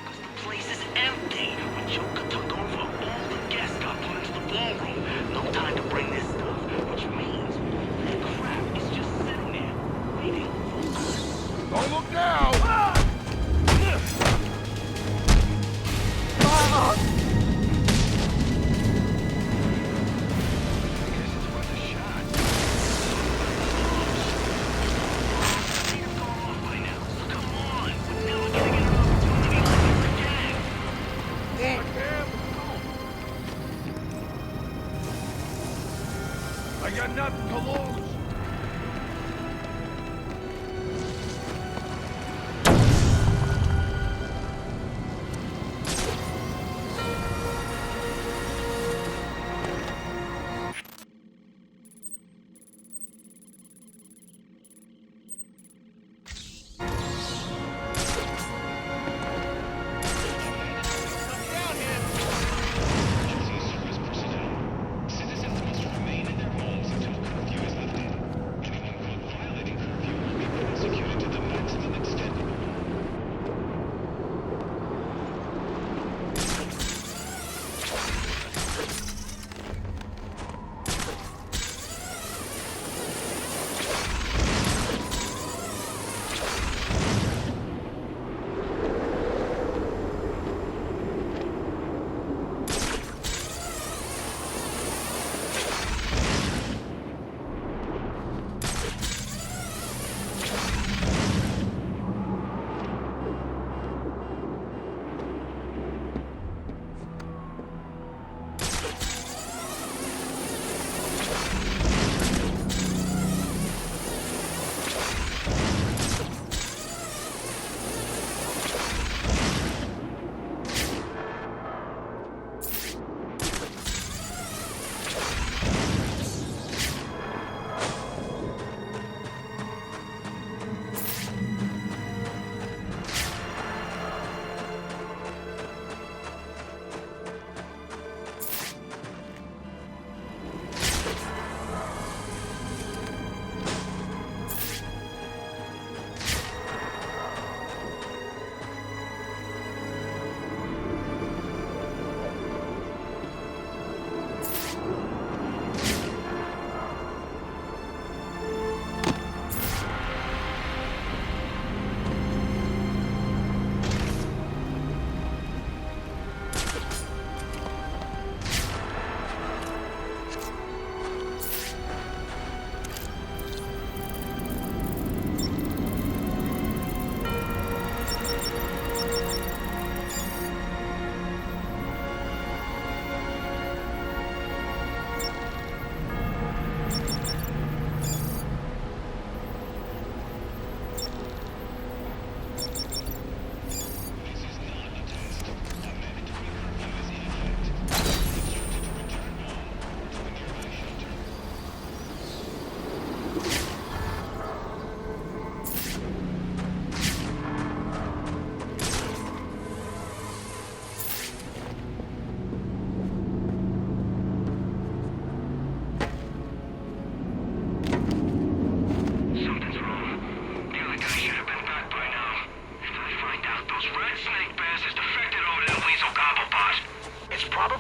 Because the place is empty. When Joker took over, all the guests got put into the ballroom. No time to bring this stuff, which means that crap is just sitting there, waiting for us. Don't look now! I got nothing to lose.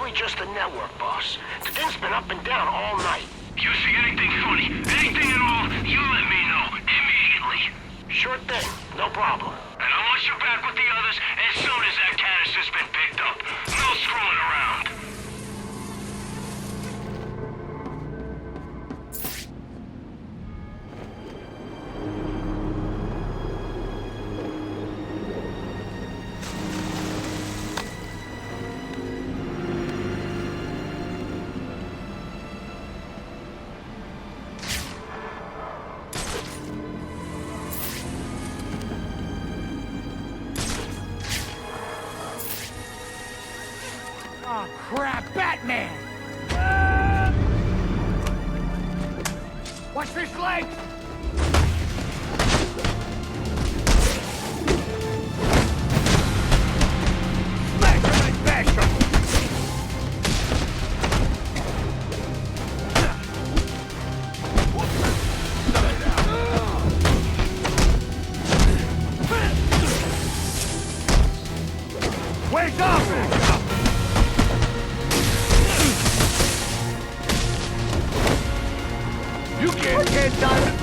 probably just the network, boss. The thing's been up and down all night. You see anything funny, anything at all, you let me know immediately. Sure thing, no problem. And I want you back with the others as soon as that canister's been picked up. No screwing around. Oh, crap! Batman! Watch this leg! Smash him and bash him! Wake up! You can't get done.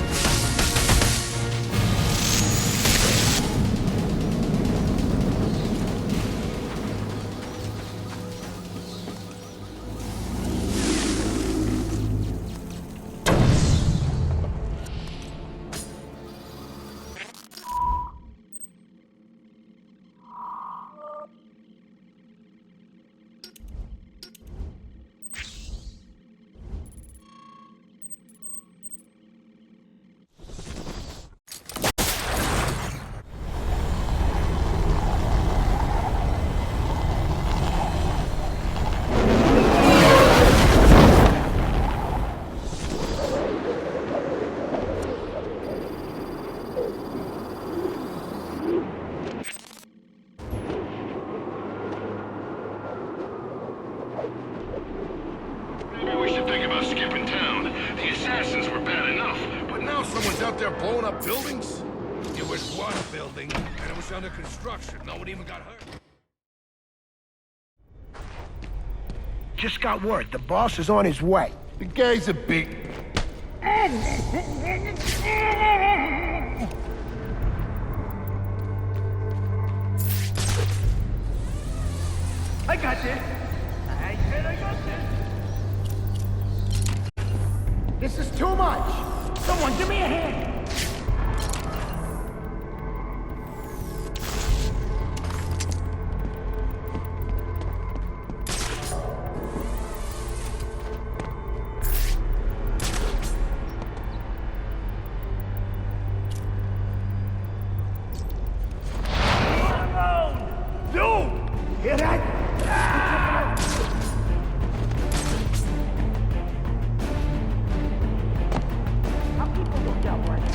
Maybe we should think about skipping town. The assassins were bad enough, but now someone's out there blowing up buildings? It was one building, and it was under construction. No one even got hurt. Just got word. The boss is on his way. The guy's a big... I got this. I said I got this. This is too much. Someone give me a hand. Hear that? I'll keep a lookout right now.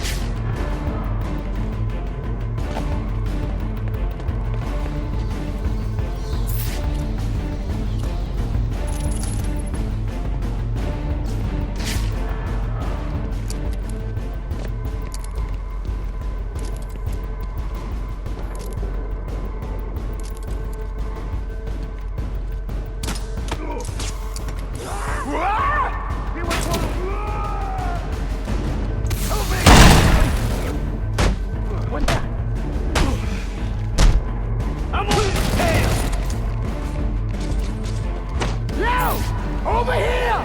Over here!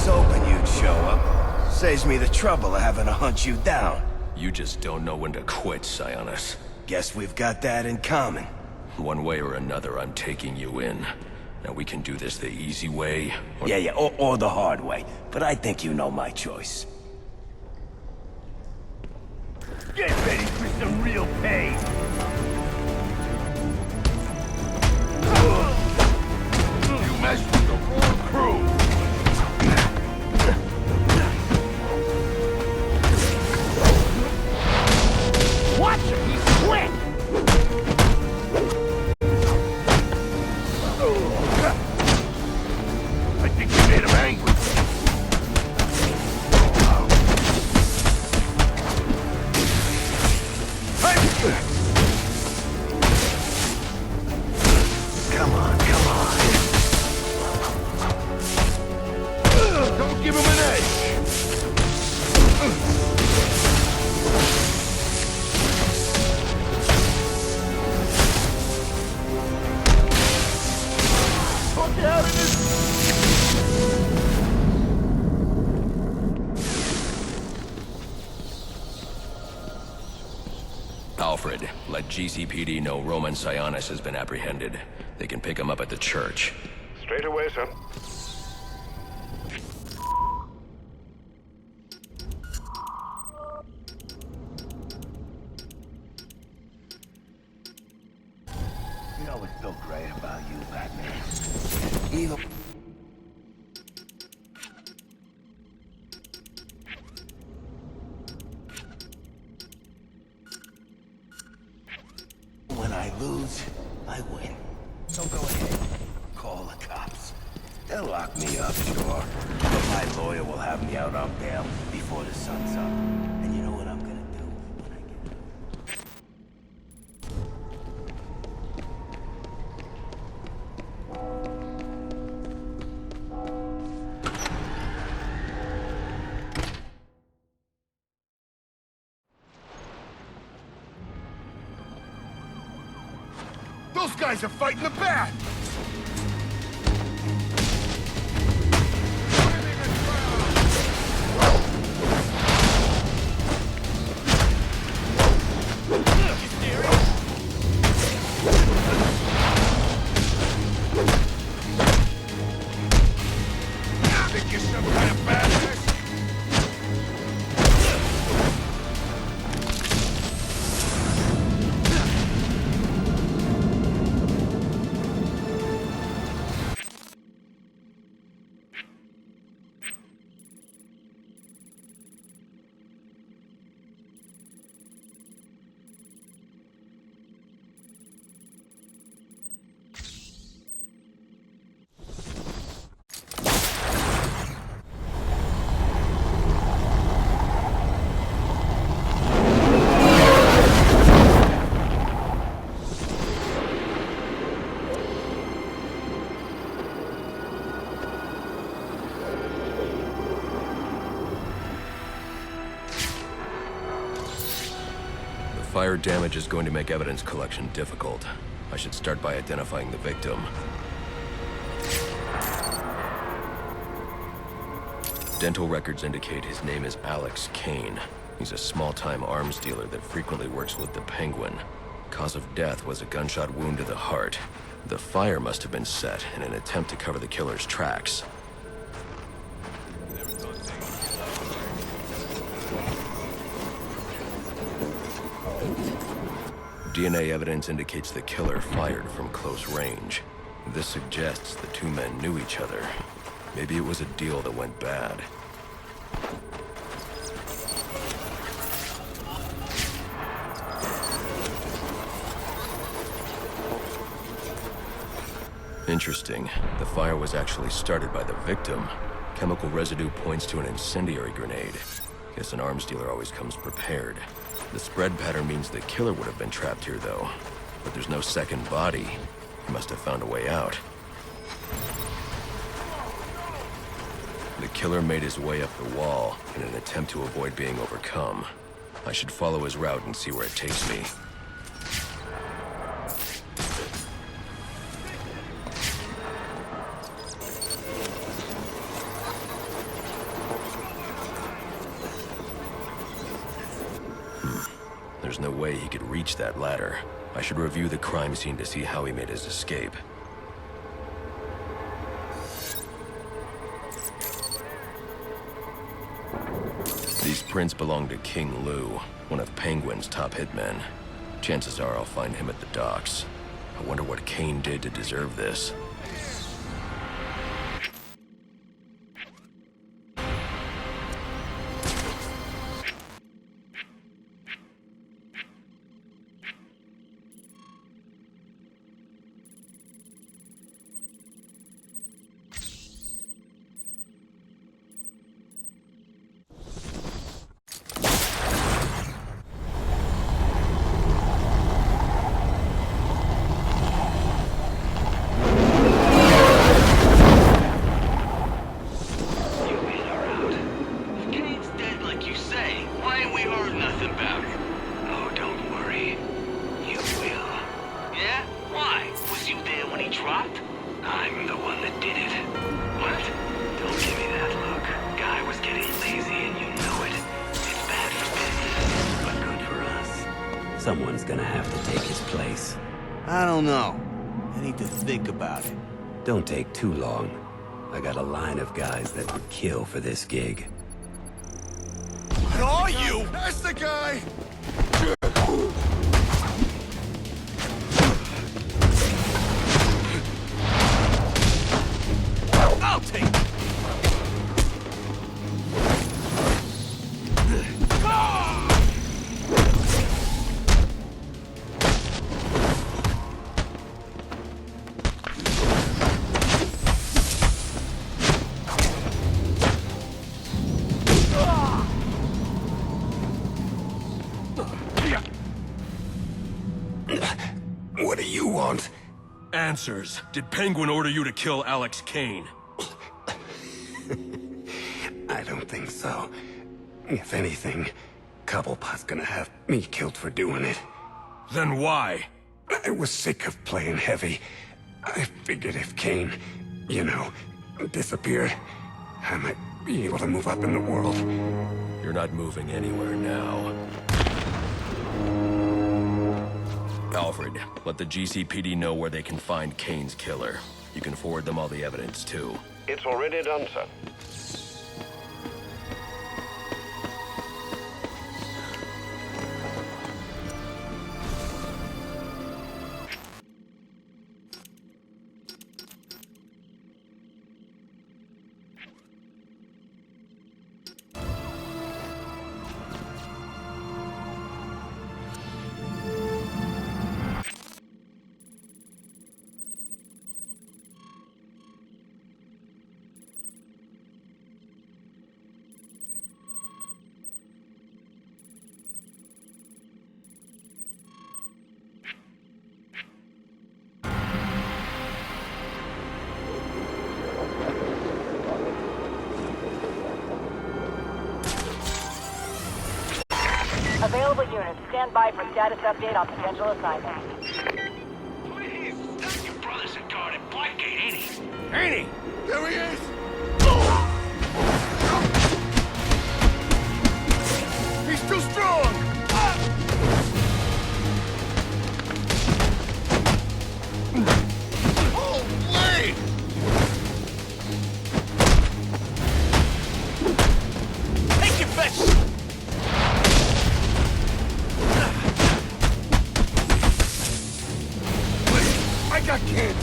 Hoping you'd show up. Saves me the trouble of having to hunt you down. You just don't know when to quit, Sionis. Guess we've got that in common. One way or another, I'm taking you in. Now we can do this the easy way, or... Yeah, or the hard way. But I think you know my choice. Get ready for some real pain! You messed with the wrong crew! Watch him, he's quick! I think you made him angry. Come on, come on. Don't give him an edge! Look out in this... Alfred, let GCPD know Roman Sionis has been apprehended. They can pick him up at the church. Straight away, sir. You know what's so great about you, Batman? Even... when I lose, I win. So go ahead. Call the cops. They'll lock me up, sure. But my lawyer will have me out on bail before the sun's up. And you know what I'm gonna do when I get out? Those guys are fighting the bat! Think you're some kind of badass? Fire damage is going to make evidence collection difficult. I should start by identifying the victim. Dental records indicate his name is Alex Kane. He's a small-time arms dealer that frequently works with the Penguin. Cause of death was a gunshot wound to the heart. The fire must have been set in an attempt to cover the killer's tracks. DNA evidence indicates the killer fired from close range. This suggests the two men knew each other. Maybe it was a deal that went bad. Interesting. The fire was actually started by the victim. Chemical residue points to an incendiary grenade. Guess an arms dealer always comes prepared. The spread pattern means the killer would have been trapped here, though. But there's no second body. He must have found a way out. The killer made his way up the wall in an attempt to avoid being overcome. I should follow his route and see where it takes me. There's no way way he could reach that ladder. I should review the crime scene to see how he made his escape. These prints belong to King Lou, one of Penguin's top hitmen. Chances are I'll find him at the docks. I wonder what Kane did to deserve this. Someone's gonna have to take his place. I don't know. I need to think about it. Don't take too long. I got a line of guys that would kill for this gig. What are you? That's the guy! I'll take it! What do you want? Answers. Did Penguin order you to kill Alex Kane? I don't think so. If anything, Cobblepot's gonna have me killed for doing it. Then why? I was sick of playing heavy. I figured if Kane, disappeared, I might be able to move up in the world. You're not moving anywhere now. Alfred, let the GCPD know where they can find Kane's killer. You can forward them all the evidence, too. It's already done, sir. Available units, stand by for status update on potential assignments. Please, that's your brother's a guard at Blackgate, ain't he? Ain't he? There he is! He's too strong! Holy! Take your best! I got kids!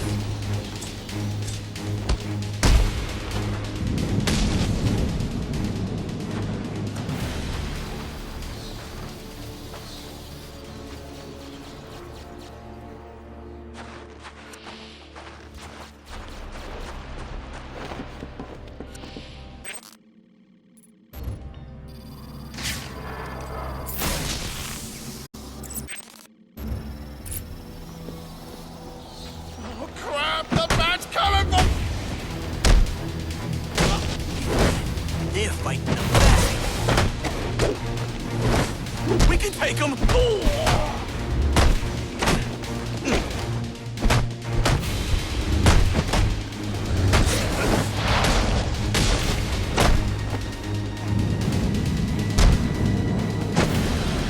Oh crap! The bat's coming from... They're fighting them back. We can take them!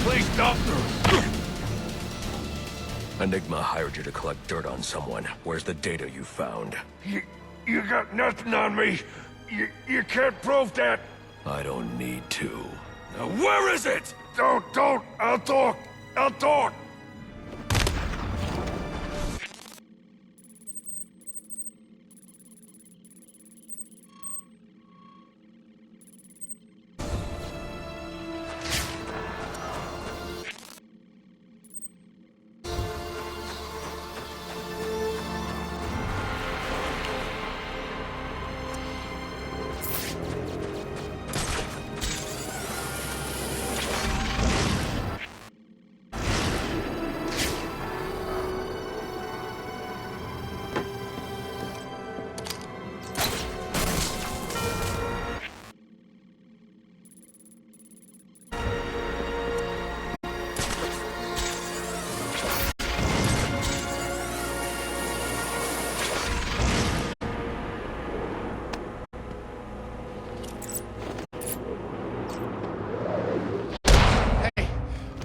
Please, doctor! Enigma hired you to collect dirt on someone. Where's the data you found? You got nothing on me. You can't prove that. I don't need to. Now where is it? Don't. I'll talk.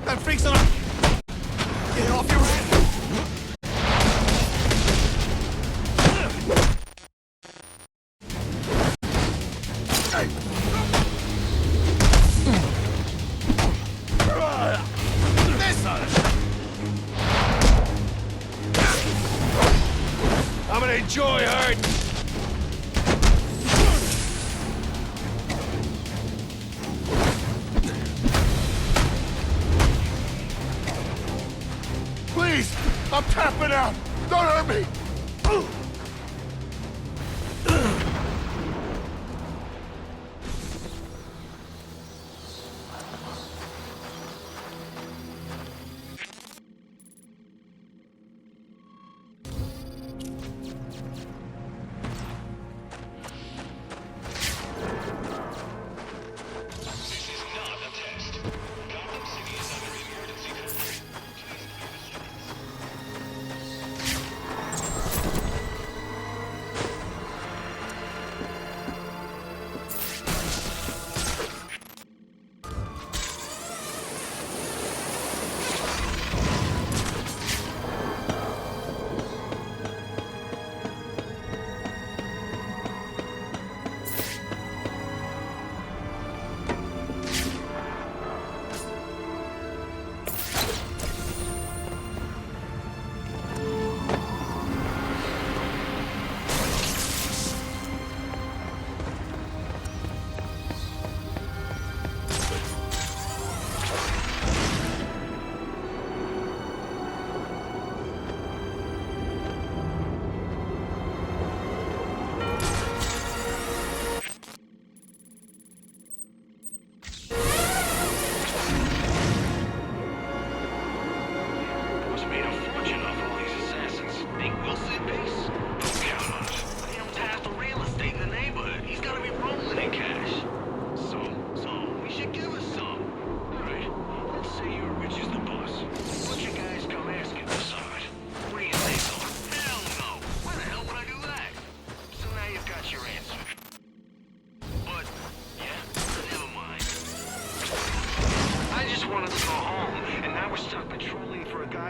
That freak's on! Get off your head! This on it! I'm gonna enjoy hurt. Please, I'm tapping out. Don't hurt me.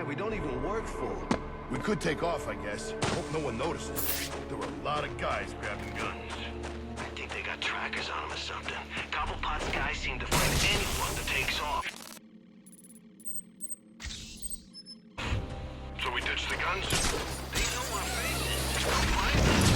We don't even work for. We could take off, I guess. Hope no one notices. There were a lot of guys grabbing guns. I think they got trackers on them or something. Cobblepot's guys seem to find anyone that takes off. So we ditch the guns? They know our faces. They'll find us.